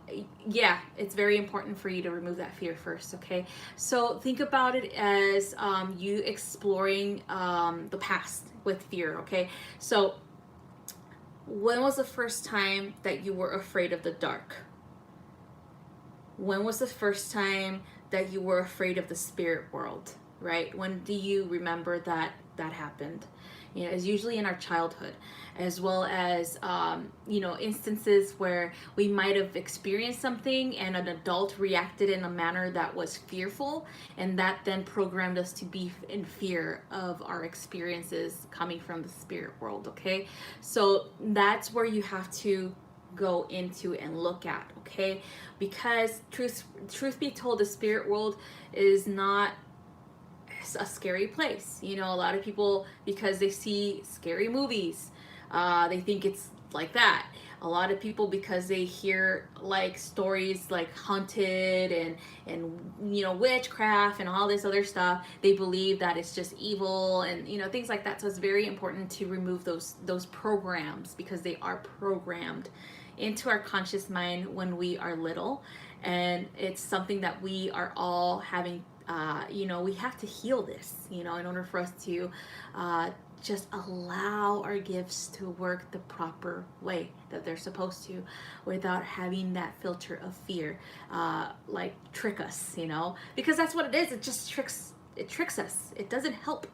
important for you to remove that fear first. Okay, so think about it as you exploring the past with fear. Okay, so when was the first time that you were afraid of the dark? When was the first time that you were afraid of the spirit world? Right? When do you remember that happened? You know, it's usually in our childhood, as well as instances where we might have experienced something and an adult reacted in a manner that was fearful, and that then programmed us to be in fear of our experiences coming from the spirit world. Okay, so that's where you have to go into and look at. Okay, because truth be told, the spirit world is not a scary place. You know, a lot of people, because they see scary movies, they think it's like that. A lot of people, because they hear like stories like haunted and witchcraft and all this other stuff, they believe that it's just evil and things like that. So it's very important to remove those programs, because they are programmed into our conscious mind when we are little, and it's something that we are all having. We have to heal this, in order for us to just allow our gifts to work the proper way that they're supposed to, without having that filter of fear like trick us, because that's what it is. It just tricks us. It doesn't help.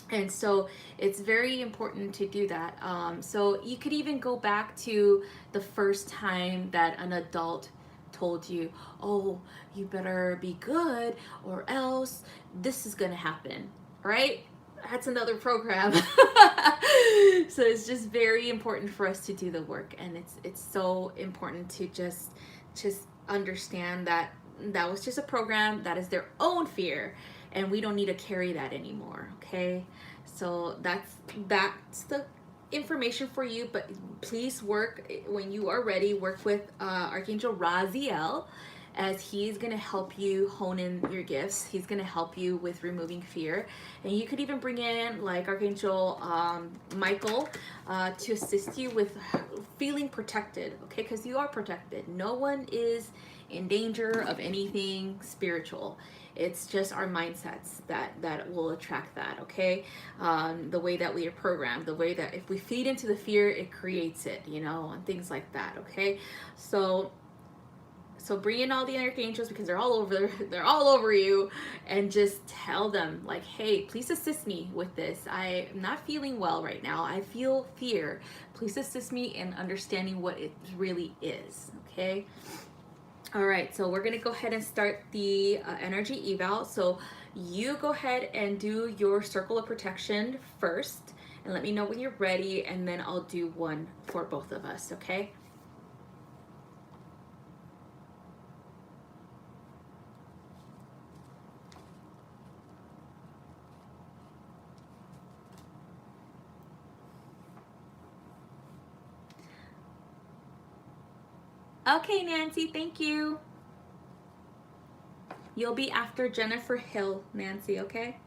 And so it's very important to do that. So you could even go back to the first time that an adult told you, oh, you better be good or else this is gonna happen, right? That's another program. So it's just very important for us to do the work, and it's so important to just understand that that was just a program, that is their own fear, and we don't need to carry that anymore. Okay, so that's the information for you. But please work, when you are ready, work with Archangel Raziel, as he's going to help you hone in your gifts. He's going to help you with removing fear. And you could even bring in like Archangel Michael to assist you with feeling protected, okay? Because you are protected. No one is in danger of anything spiritual. It's just our mindsets that will attract that, okay? The way that we are programmed, the way that if we feed into the fear, it creates it, you know, and things like that, okay? So bring in all the archangels, because they're all over you, and just tell them like, hey, please assist me with this. I am not feeling well right now. I feel fear. Please assist me in understanding what it really is, okay? All right, so we're gonna go ahead and start the energy eval. So you go ahead and do your circle of protection first, and let me know when you're ready, and then I'll do one for both of us, okay? Okay, Nancy, thank you. You'll be after Jennifer Hill, Nancy, okay?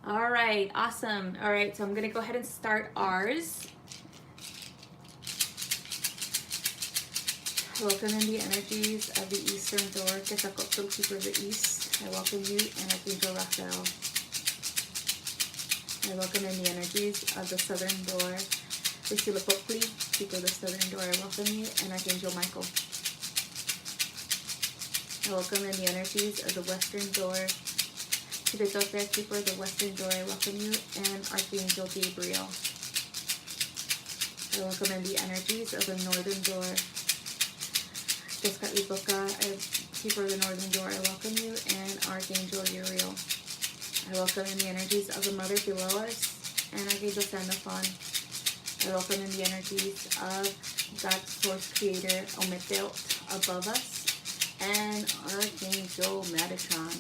All right, awesome. All right, so I'm gonna go ahead and start ours. Welcome in the energies of the eastern door. Quetzalcoatl, keeper of the east. I welcome you, and Archangel Raphael. I welcome in the energies of the southern door. Huitzilopochtli, keeper of the southern door. I welcome you, and Archangel Michael. I welcome in the energies of the western door. Toltec, keeper of the western door. I welcome you, and Archangel Gabriel. I welcome in the energies of the northern door. Tezcatlipoca, keeper of the northern door. I welcome you, and Archangel Uriel. I welcome in the energies of the mother below us, and Archangel Sandalphon. I welcome in the energies of God's source creator Ometeotl above us, and Archangel Metatron.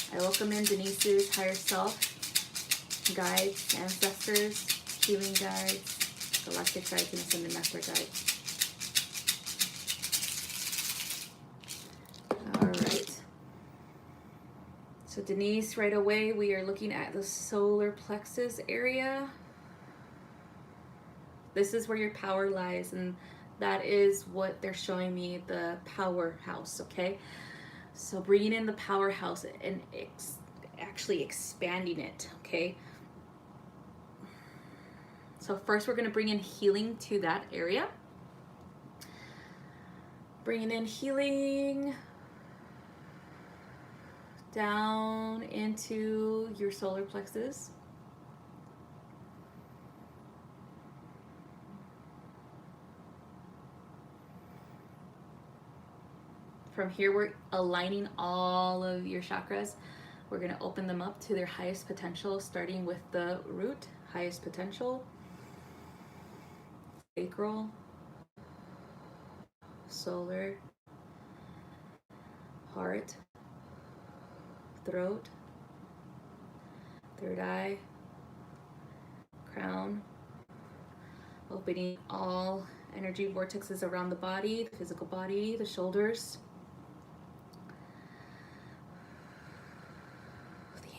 I welcome in Denise's higher self, guides, ancestors, healing guides, galactic guides, and ascended master guides. All right. So Denise, right away, we are looking at the solar plexus area. This is where your power lies, and that is what they're showing me, the powerhouse, okay? So bringing in the powerhouse and actually expanding it, okay? So first we're going to bring in healing to that area. Bringing in healing down into your solar plexus. From here, we're aligning all of your chakras. We're going to open them up to their highest potential, starting with the root, highest potential, sacral, solar, heart, throat, third eye, crown, opening all energy vortexes around the body, the physical body, the shoulders,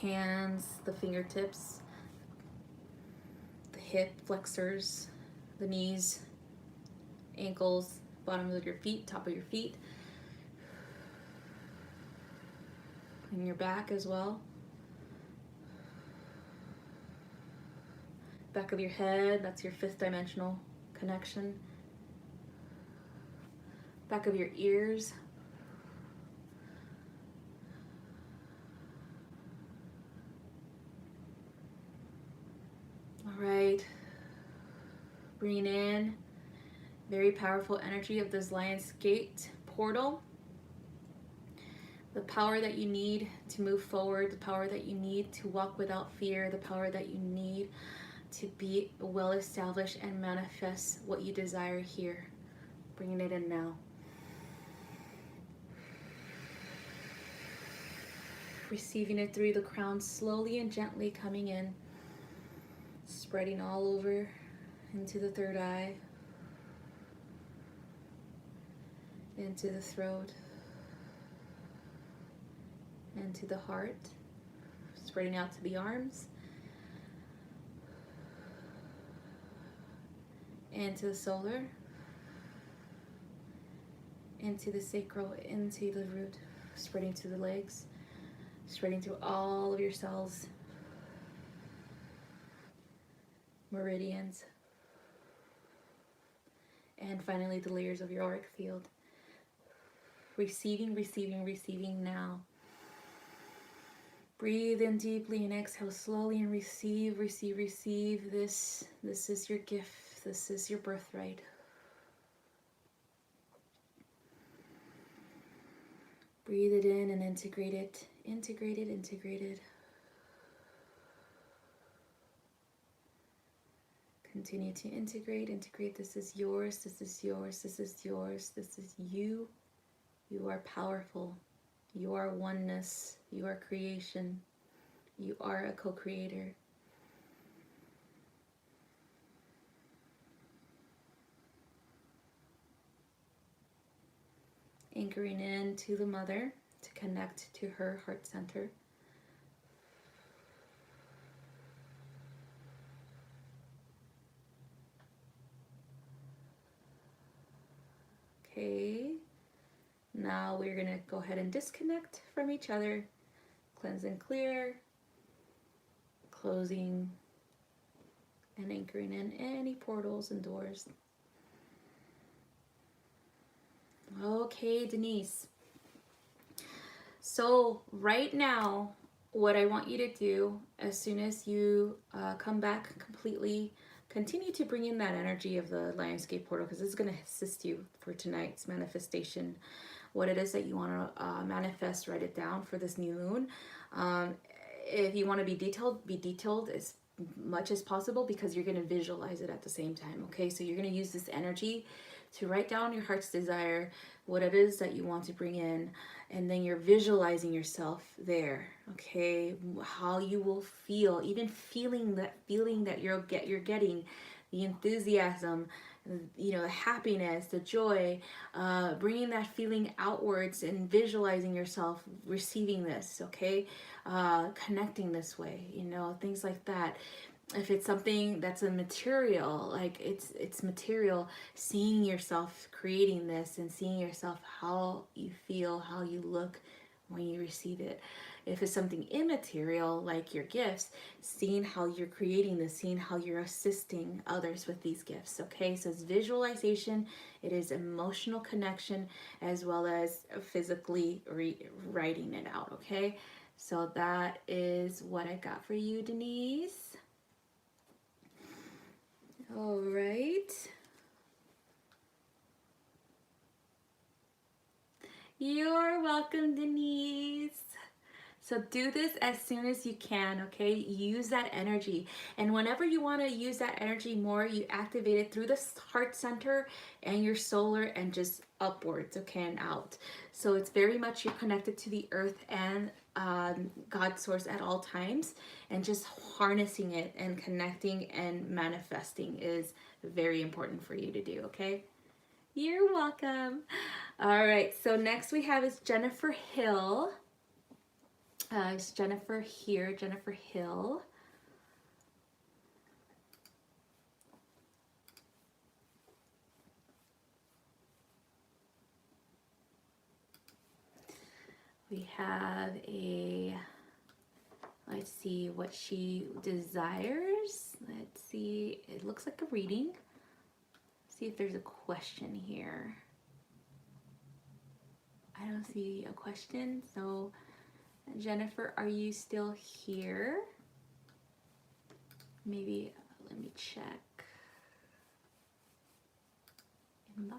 hands, the fingertips, the hip flexors, the knees, ankles, bottoms of your feet, top of your feet, and your back as well. Back of your head, that's your fifth dimensional connection. Back of your ears, right. Bring in very powerful energy of this Lion's Gate portal. The power that you need to move forward, the power that you need to walk without fear, the power that you need to be well established and manifest what you desire here. Bringing it in now. Receiving it through the crown, slowly and gently coming in, spreading all over into the third eye, into the throat, into the heart, spreading out to the arms, into the solar, into the sacral, into the root, spreading to the legs, spreading through all of your cells, meridians, and finally the layers of your auric field. Receiving, receiving, receiving now. Breathe in deeply and exhale slowly and receive, receive, receive. This is your gift. This is your birthright. Breathe it in and integrate it. Integrate it, integrate it. Continue to integrate, integrate. This is yours, this is yours, this is yours, this is you. You are powerful. You are oneness. You are creation. You are a co-creator. Anchoring into the mother to connect to her heart center. Okay. Now we're going to go ahead and disconnect from each other. Cleanse and clear. Closing and anchoring in any portals and doors. Okay, Denise. So right now, what I want you to do, as soon as you come back completely, continue to bring in that energy of the Lion's Gate portal, because this is going to assist you for tonight's manifestation. What it is that you want to manifest, write it down for this new moon. If you want to be detailed as much as possible, because you're going to visualize it at the same time. Okay, so you're going to use this energy to write down your heart's desire, what it is that you want to bring in, and then you're visualizing yourself there. Okay, how you will feel, even feeling that you're getting, the enthusiasm, you know, the happiness, the joy, bringing that feeling outwards and visualizing yourself receiving this. Okay, connecting this way, you know, things like that. If it's something that's a material, like it's material, seeing yourself creating this and seeing yourself how you feel, how you look when you receive it. If it's something immaterial, like your gifts, seeing how you're creating this, seeing how you're assisting others with these gifts. Okay, so it's visualization, it is emotional connection, as well as physically writing it out. Okay, so that is what I got for you, Denise. All right. You're welcome, Denise. So do this as soon as you can, okay? Use that energy. And whenever you want to use that energy more, you activate it through the heart center and your solar and just upwards, okay, and out. So it's very much you're connected to the earth and God source at all times, and just harnessing it and connecting and manifesting is very important for you to do, okay? You're welcome. All right, so next we have is Jennifer Hill. It's Jennifer here, Jennifer Hill. We have let's see what she desires. Let's see, it looks like a reading. See if there's a question here. I don't see a question, so Jennifer, are you still here? Maybe let me check inbox.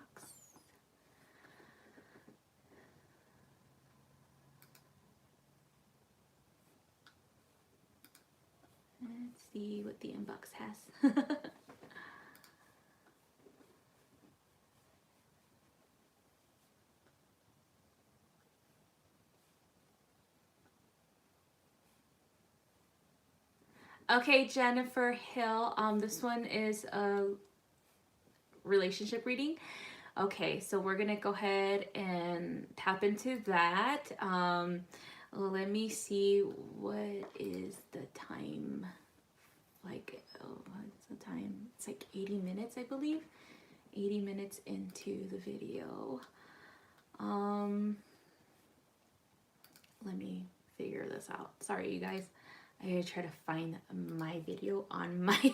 Let's see what the inbox has. Okay, Jennifer Hill. This one is a relationship reading. Okay, so we're gonna go ahead and tap into that. Let me see what is the time. Like, oh, what's the time? It's like 80 minutes, I believe. 80 minutes into the video. Let me figure this out. Sorry, you guys. I gotta try to find my video on my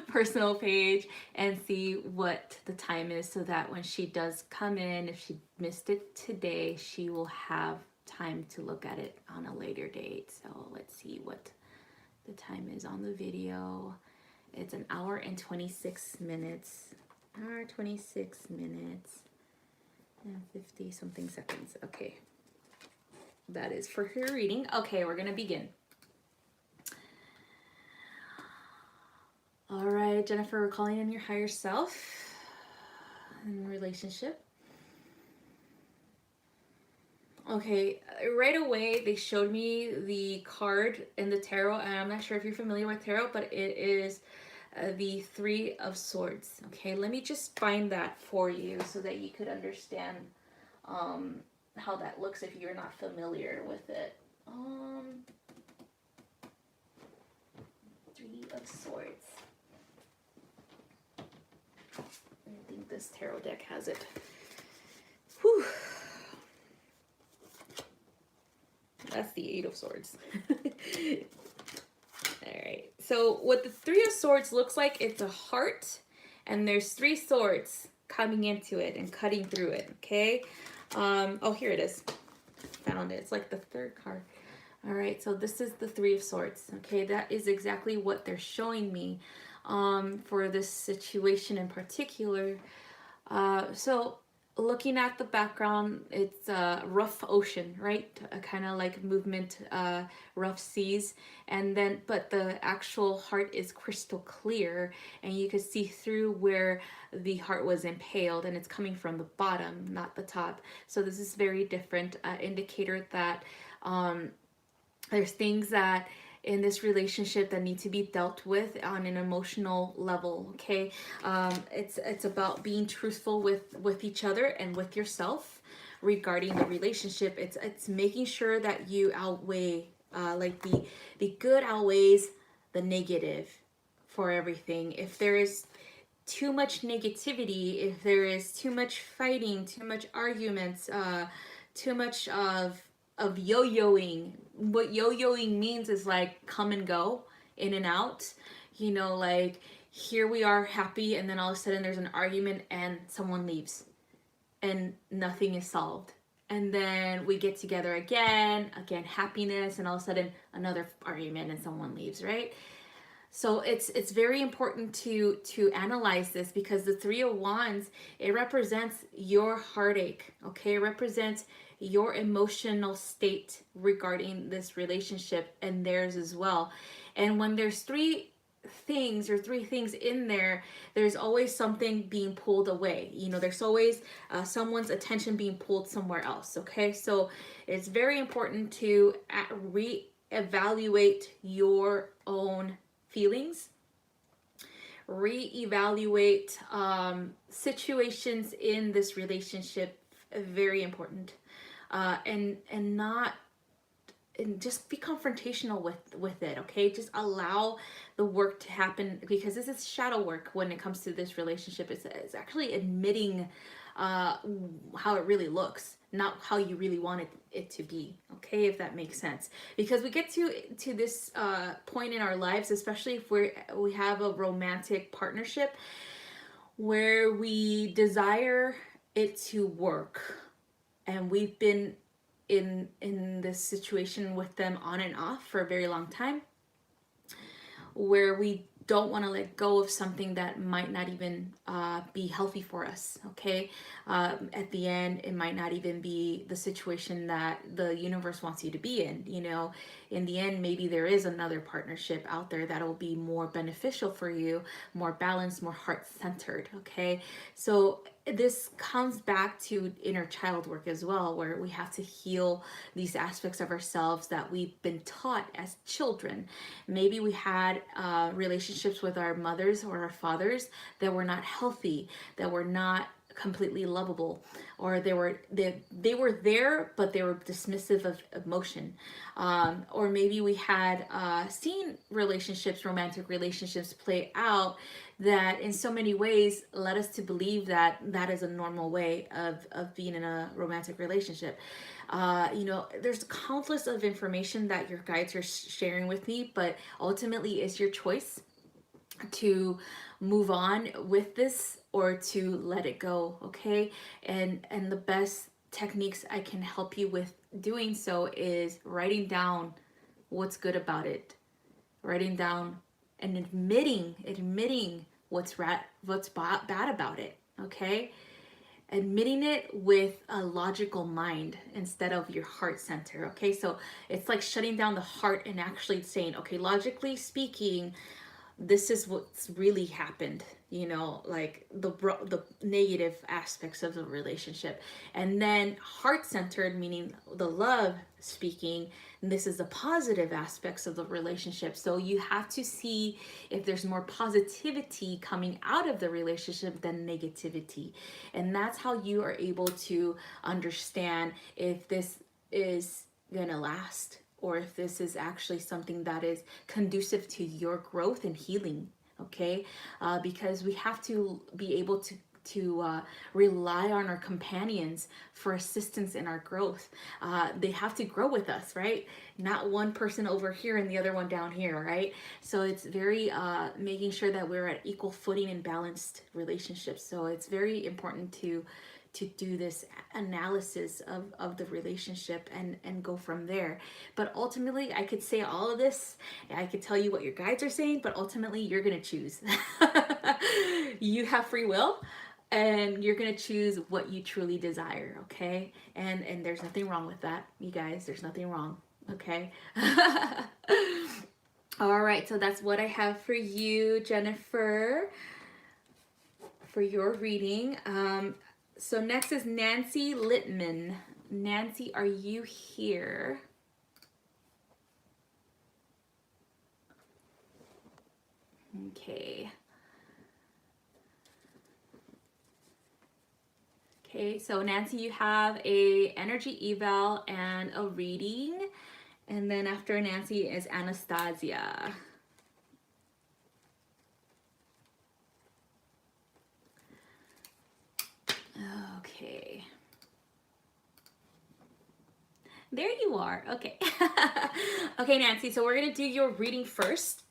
personal page and see what the time is so that when she does come in, if she missed it today, she will have time to look at it on a later date. So let's see what the time is on the video. It's an hour and 26 minutes. Hour 26 minutes and 50 something seconds. Okay. That is for her reading. Okay, we're gonna begin. All right, Jennifer, we're calling in your higher self in relationship. Okay, right away they showed me the card in the tarot, and I'm not sure if you're familiar with tarot, but it is the Three of Swords. Okay, let me just find that for you so that you could understand how that looks if you're not familiar with it. Three of Swords. I think this tarot deck has it. Whew. That's the Eight of Swords. Alright, so what the Three of Swords looks like, it's a heart, and there's three swords coming into it and cutting through it, okay? Oh, here it is. Found it. It's like the third card. Alright, so this is the Three of Swords, okay? That is exactly what they're showing me for this situation in particular. So looking at the background, it's a rough ocean, right? Kind of like movement, rough seas, and then but the actual heart is crystal clear, and you can see through where the heart was impaled, and it's coming from the bottom, not the top. So this is very different indicator that there's things that in this relationship that need to be dealt with on an emotional level. Okay, it's about being truthful with each other and with yourself regarding the relationship. It's making sure that you outweigh like the good outweighs the negative for everything. If there is too much negativity, if there is too much fighting, too much arguments, too much of yo-yoing. What yo-yoing means is like come and go, in and out. You know, like here we are happy, and then all of a sudden there's an argument and someone leaves and nothing is solved. And then we get together again happiness, and all of a sudden another argument and someone leaves, right? So it's very important to analyze this, because the Three of Wands, it represents your heartache, okay? It represents your emotional state regarding this relationship and theirs as well. And when there's three things in there, there's always something being pulled away. You know, there's always someone's attention being pulled somewhere else, okay? So it's very important to reevaluate your own feelings, reevaluate situations in this relationship. Very important. And not, and just be confrontational with it, okay? Just allow the work to happen, because this is shadow work when it comes to this relationship. It's actually admitting how it really looks, not how you really want it to be, okay? If that makes sense. Because we get to this point in our lives, especially if we have a romantic partnership, where we desire it to work, and we've been in this situation with them on and off for a very long time, where we don't want to let go of something that might not even be healthy for us. Okay, at the end, it might not even be the situation that the universe wants you to be in. You know, in the end, maybe there is another partnership out there that will be more beneficial for you, more balanced, more heart centered. Okay, so this comes back to inner child work as well, where we have to heal these aspects of ourselves that we've been taught as children. Maybe we had relationships with our mothers or our fathers that were not healthy, that were not completely lovable, or they were there but they were dismissive of emotion, or maybe we had seen relationships, romantic relationships play out that in so many ways led us to believe that that is a normal way of being in a romantic relationship. You know, there's countless of information that your guides are sharing with me, but ultimately it's your choice to move on with this or to let it go. Okay, and the best techniques I can help you with doing so is writing down what's good about it, writing down and admitting what's bad about it. Okay, admitting it with a logical mind instead of your heart center. Okay, so it's like shutting down the heart and actually saying, okay, logically speaking, this is what's really happened, you know, like the negative aspects of the relationship. And then heart centered, meaning the love speaking, and this is the positive aspects of the relationship. So you have to see if there's more positivity coming out of the relationship than negativity, and that's how you are able to understand if this is gonna last, or if this is actually something that is conducive to your growth and healing. Okay, because we have to be able to rely on our companions for assistance in our growth. They have to grow with us, right? Not one person over here and the other one down here, right? So it's very making sure that we're at equal footing and balanced relationships. So it's very important to do this analysis of the relationship and go from there. But ultimately, I could say all of this, I could tell you what your guides are saying, but ultimately you're gonna choose. You have free will, and you're gonna choose what you truly desire. Okay, and there's nothing wrong with that, you guys. There's nothing wrong. Okay. All right, so that's what I have for you, Jennifer, for your reading. So next is Nancy Littman. Nancy, are you here? Okay. Okay, so Nancy, you have a energy eval and a reading. And then after Nancy is Anastasia. Okay. There you are. Okay. Okay, Nancy, so we're going to do your reading first,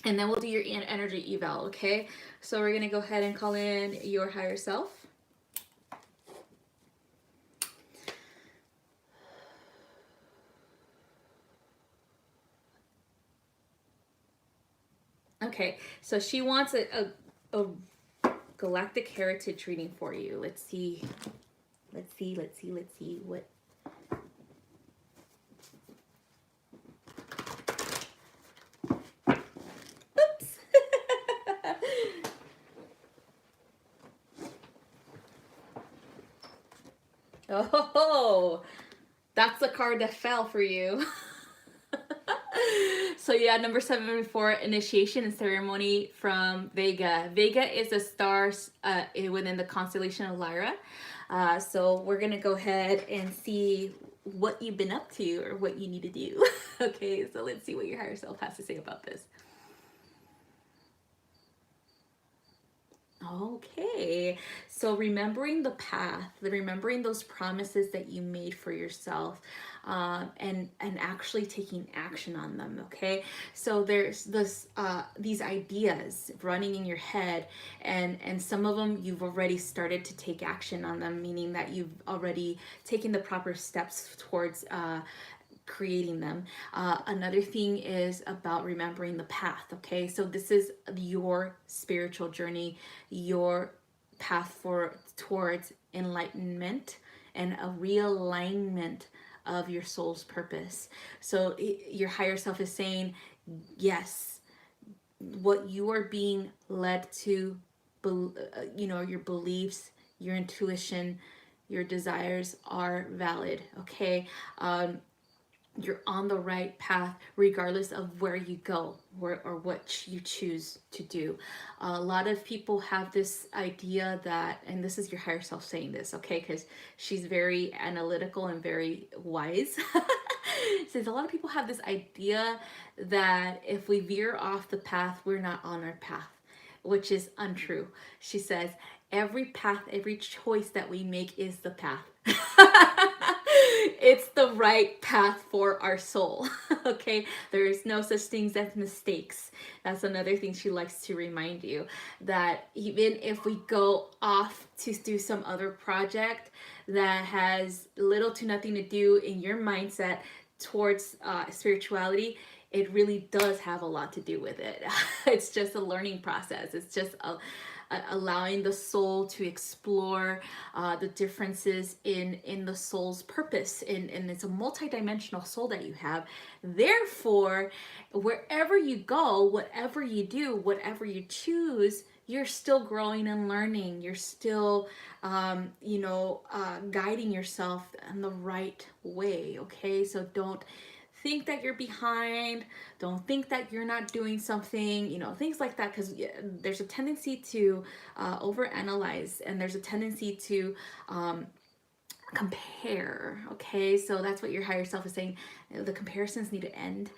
and then we'll do your energy eval, okay? So we're going to go ahead and call in your higher self. Okay, so she wants a galactic heritage reading for you. Let's see what. Oops. Oh, that's the card that fell for you. So yeah, number 74, initiation and ceremony from Vega. Vega is a star within the constellation of Lyra. So we're gonna go ahead and see what you've been up to or what you need to do. Okay, so let's see what your higher self has to say about this. Okay, so remembering the path, remembering those promises that you made for yourself, and actually taking action on them. Okay, so there's these ideas running in your head, and some of them you've already started to take action on them, meaning that you've already taken the proper steps towards creating them. Another thing is about remembering the path. Okay, so this is your spiritual journey, your path towards enlightenment and a realignment of your soul's purpose. So your higher self is saying, yes, what you are being led to, your beliefs, your intuition, your desires are valid. Okay, you're on the right path regardless of where you go or what you choose to do. A lot of people have this idea that, and this is your higher self saying this, okay, because she's very analytical and very wise. Says a lot of people have this idea that if we veer off the path, we're not on our path, which is untrue. She says every path, every choice that we make is the path. It's the right path for our soul. Okay, there is no such things as mistakes. That's another thing she likes to remind you, that even if we go off to do some other project that has little to nothing to do in your mindset towards spirituality, it really does have a lot to do with it. It's just a learning process. It's just allowing the soul to explore the differences in the soul's purpose. And it's a multidimensional soul that you have. Therefore, wherever you go, whatever you do, whatever you choose, you're still growing and learning. You're still, guiding yourself in the right way. Okay, so don't think that you're behind. Don't think that you're not doing something, things like that, because there's a tendency to overanalyze, and there's a tendency to compare. Okay, so that's what your higher self is saying. The comparisons need to end.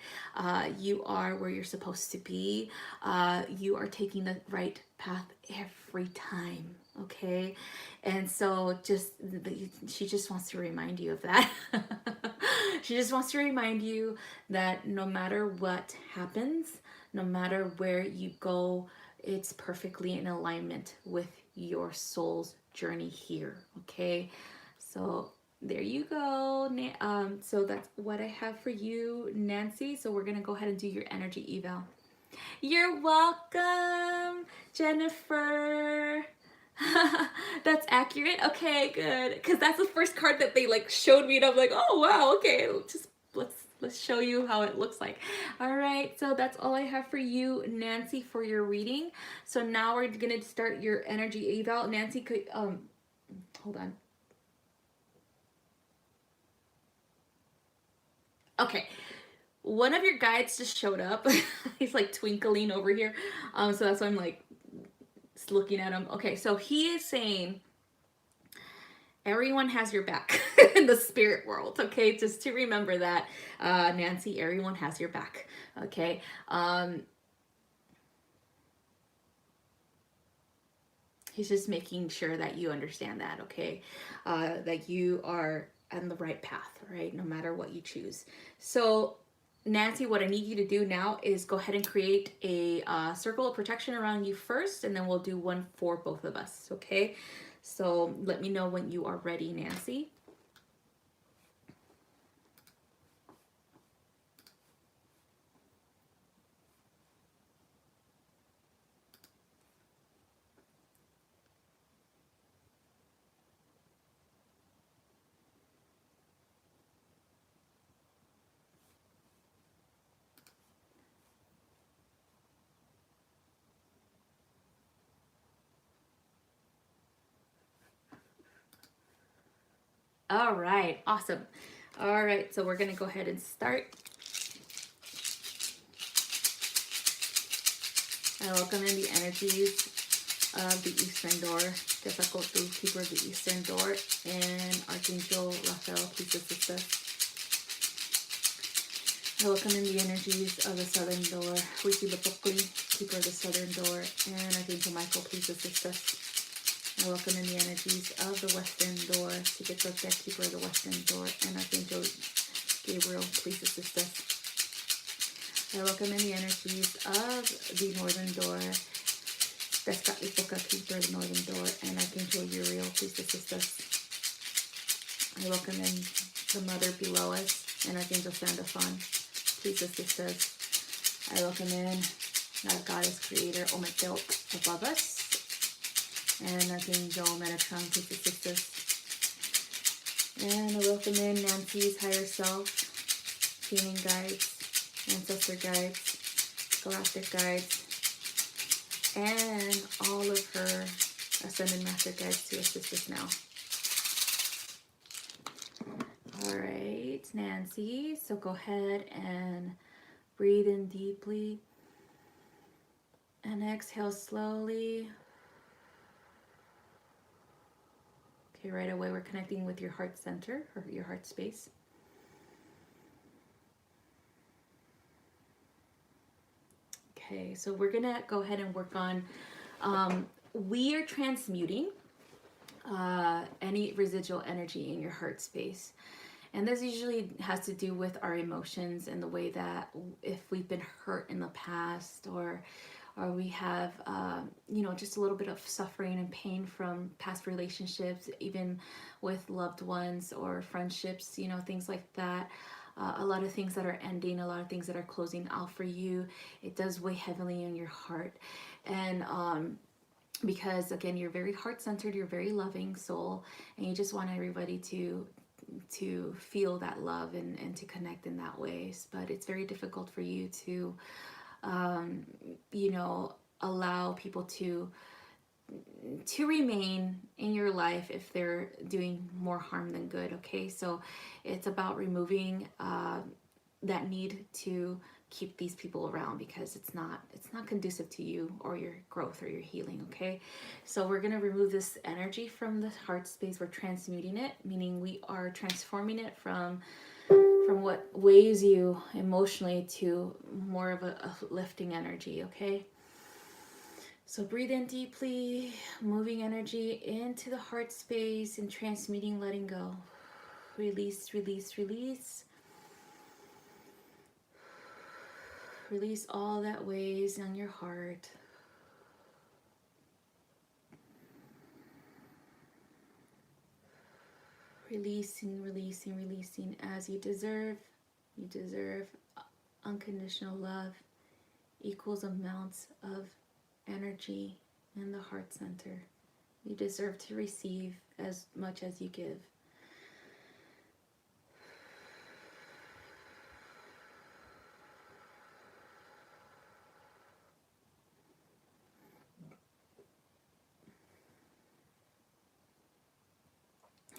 You are where you're supposed to be. You are taking the right path every time. Okay, and so she just wants to remind you of that. She just wants to remind you that no matter what happens, no matter where you go, it's perfectly in alignment with your soul's journey here. Okay, so there you go. So that's what I have for you, Nancy. So we're gonna go ahead and do your energy eval. You're welcome, Jennifer. That's accurate. Okay, good. Because that's the first card that they showed me, and I'm like, oh wow, okay. Let's show you how it looks like. All right, so that's all I have for you, Nancy, for your reading. So now we're gonna start your energy eval. Nancy, could hold on. Okay. One of your guides just showed up. He's twinkling over here. So that's why I'm looking at him. Okay, so he is saying everyone has your back in the spirit world. Okay, just to remember that, Nancy, everyone has your back. Okay. He's just making sure that you understand that. Okay, that you are on the right path, right? No matter what you choose. So Nancy, what I need you to do now is go ahead and create a circle of protection around you first, and then we'll do one for both of us, okay? So let me know when you are ready, Nancy. All right, awesome. All right, so we're gonna go ahead and start. I welcome in the energies of the Eastern Door, Tefakotl, Keeper of the Eastern Door, and Archangel Raphael, please assist us. I welcome in the energies of the Southern Door, Wikilapokli, Keeper of the Southern Door, and Archangel Michael, please assist us. I welcome in the energies of the Western Door, Toltec, Keeper of the Western Door, and Archangel Gabriel, please assist us. I welcome in the energies of the Northern Door, Tezcatlipoca, Keeper of the Northern Door, and Archangel Uriel, please assist us. I welcome in the Mother below us, and Archangel Sandalphon. Please assist us. I welcome in our Goddess Creator Ometeotl above us, and Archangel Metatron, please assist us. And I welcome in Nancy's higher self, healing guides, ancestor guides, galactic guides, and all of her ascended master guides to assist us now. All right, Nancy, so go ahead and breathe in deeply and exhale slowly. Okay, right away we're connecting with your heart center or your heart space. Okay, so we're gonna go ahead and work on, we are transmuting any residual energy in your heart space. And this usually has to do with our emotions and the way that if we've been hurt in the past, or we have, just a little bit of suffering and pain from past relationships, even with loved ones or friendships, things like that. A lot of things that are ending, a lot of things that are closing out for you. It does weigh heavily on your heart. And because, again, you're very heart-centered, you're a very loving soul, and you just want everybody to feel that love and to connect in that ways. But it's very difficult for you to allow people to remain in your life if they're doing more harm than good. Okay, so it's about removing that need to keep these people around, because it's not conducive to you or your growth or your healing. Okay, so we're going to remove this energy from the heart space. We're transmuting it, meaning we are transforming it from what weighs you emotionally to more of a uplifting energy. Okay, so breathe in deeply, moving energy into the heart space and transmuting, letting go. Release, release, release. Release all that weighs on your heart. Releasing, releasing, releasing as you deserve. You deserve unconditional love, equals amounts of energy in the heart center. You deserve to receive as much as you give.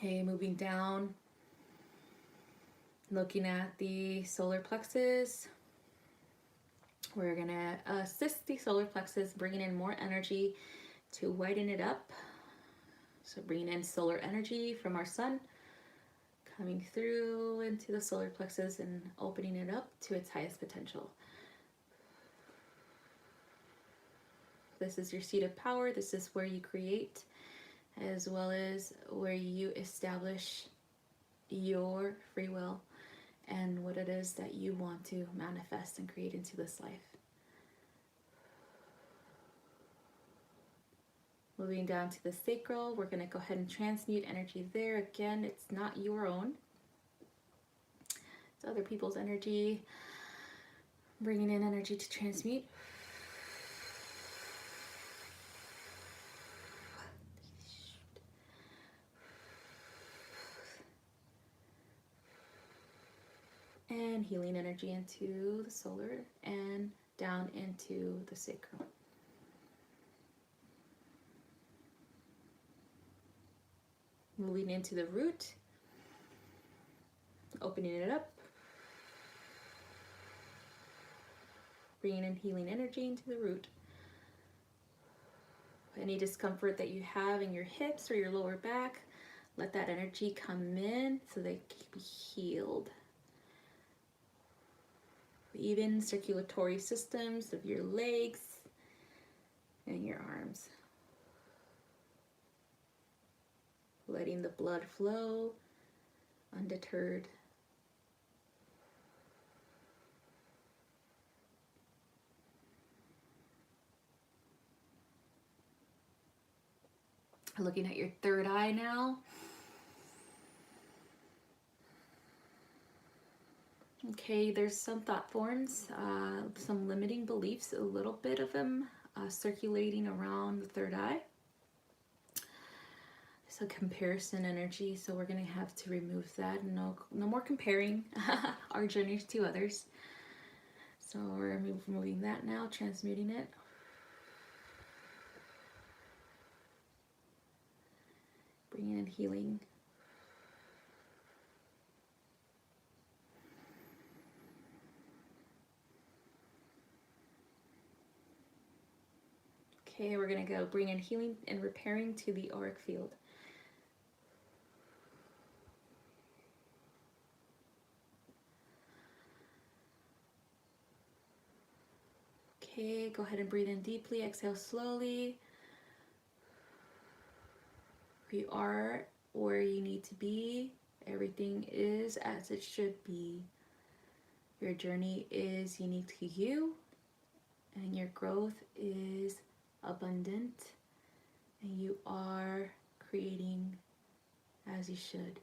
Okay, moving down, looking at the solar plexus. We're gonna assist the solar plexus, bringing in more energy to widen it up. So bringing in solar energy from our sun, coming through into the solar plexus and opening it up to its highest potential. This is your seat of power. This is where you create, as well as where you establish your free will and what it is that you want to manifest and create into this life. Moving down to the sacral, we're going to go ahead and transmute energy there. Again, it's not your own. It's other people's energy. Bringing in energy to transmute. And healing energy into the solar and down into the sacral. Moving into the root, opening it up, bringing in healing energy into the root. Any discomfort that you have in your hips or your lower back, let that energy come in so they can be healed. Even circulatory systems of your legs and your arms. Letting the blood flow undeterred. Looking at your third eye now. Okay, there's some thought forms, some limiting beliefs, a little bit of them circulating around the third eye. So comparison energy, so we're going to have to remove that. No more comparing our journeys to others. So we're removing that now, transmuting it. Bringing in healing. Okay, we're going to go bring in healing and repairing to the auric field. Okay, go ahead and breathe in deeply, exhale slowly. You are where you need to be. Everything is as it should be. Your journey is unique to you, and your growth is abundant, and you are creating as you should.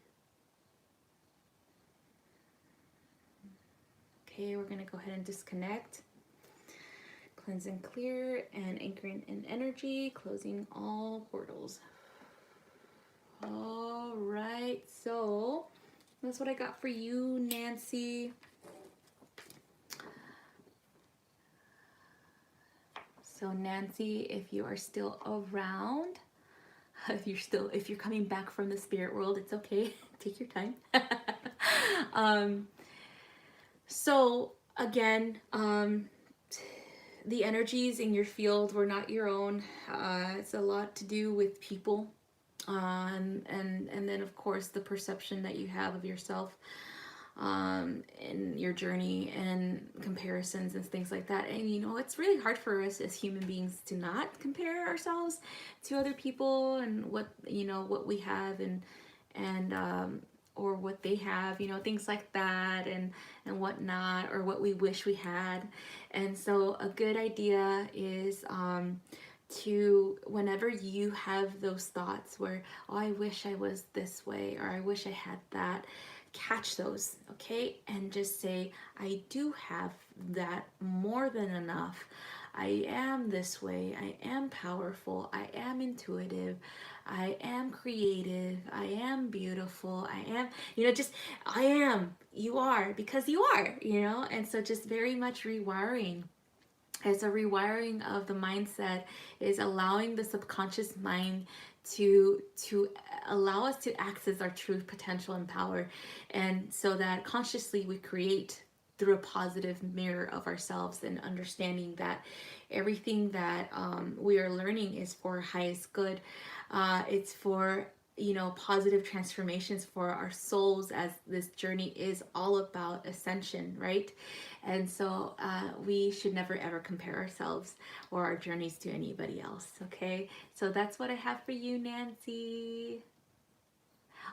Okay, we're going to go ahead and disconnect. Cleanse and clear, and anchoring in energy, closing all portals. All right, so that's what I got for you, Nancy. So Nancy, if you are still around, if you're coming back from the spirit world, it's okay. Take your time. So again, the energies in your field were not your own. It's a lot to do with people. And then of course the perception that you have of yourself in your journey and comparisons and things like that. And you know, it's really hard for us as human beings to not compare ourselves to other people and what, you know, what we have and or what they have, you know, things like that and whatnot, or what we wish we had. And so a good idea is to, whenever you have those thoughts where, oh, I wish I was this way, or I wish I had that, catch those, okay? And just say, I do have that, more than enough. I am this way. I am powerful. I am intuitive. I am creative. I am beautiful. I am, you know, just, I am, you are, because you are, you know? And so just very much rewiring. It's a rewiring of the mindset, is allowing the subconscious mind to allow us to access our true potential and power, and so that consciously we create through a positive mirror of ourselves, and understanding that everything that we are learning is for our highest good. It's for, you know, positive transformations for our souls, as this journey is all about ascension, right? And so we should never ever compare ourselves or our journeys to anybody else, okay? So that's what I have for you, Nancy.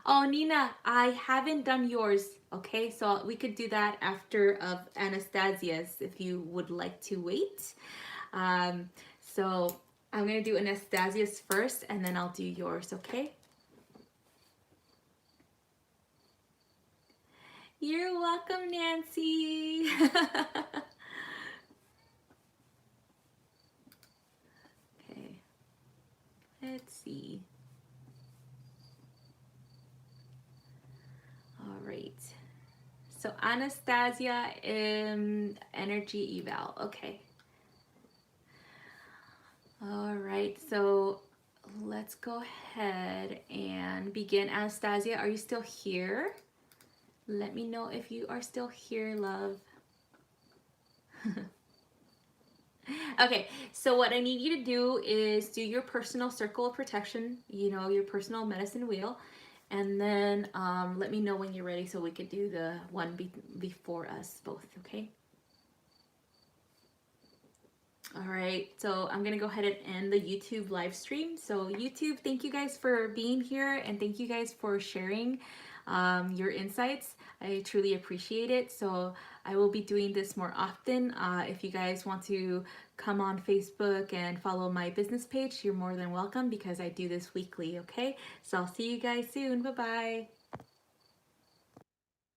Oh, Nina, I haven't done yours, okay? So we could do that after of Anastasia's if you would like to wait. So I'm gonna do Anastasia's first, and then I'll do yours, okay? You're welcome, Nancy. Okay, let's see. All right. So Anastasia, energy eval. Okay. All right. So let's go ahead and begin. Anastasia, are you still here? Let me know if you are still here, love. Okay, so what I need you to do is do your personal circle of protection, you know, your personal medicine wheel, and then let me know when you're ready so we could do the one before us both, okay? All right, so I'm gonna go ahead and end the YouTube live stream. So YouTube, thank you guys for being here, and thank you guys for sharing your insights. I truly appreciate it. So I will be doing this more often. If you guys want to come on Facebook and follow my business page, you're more than welcome, because I do this weekly, okay? So I'll see you guys soon. Bye-bye.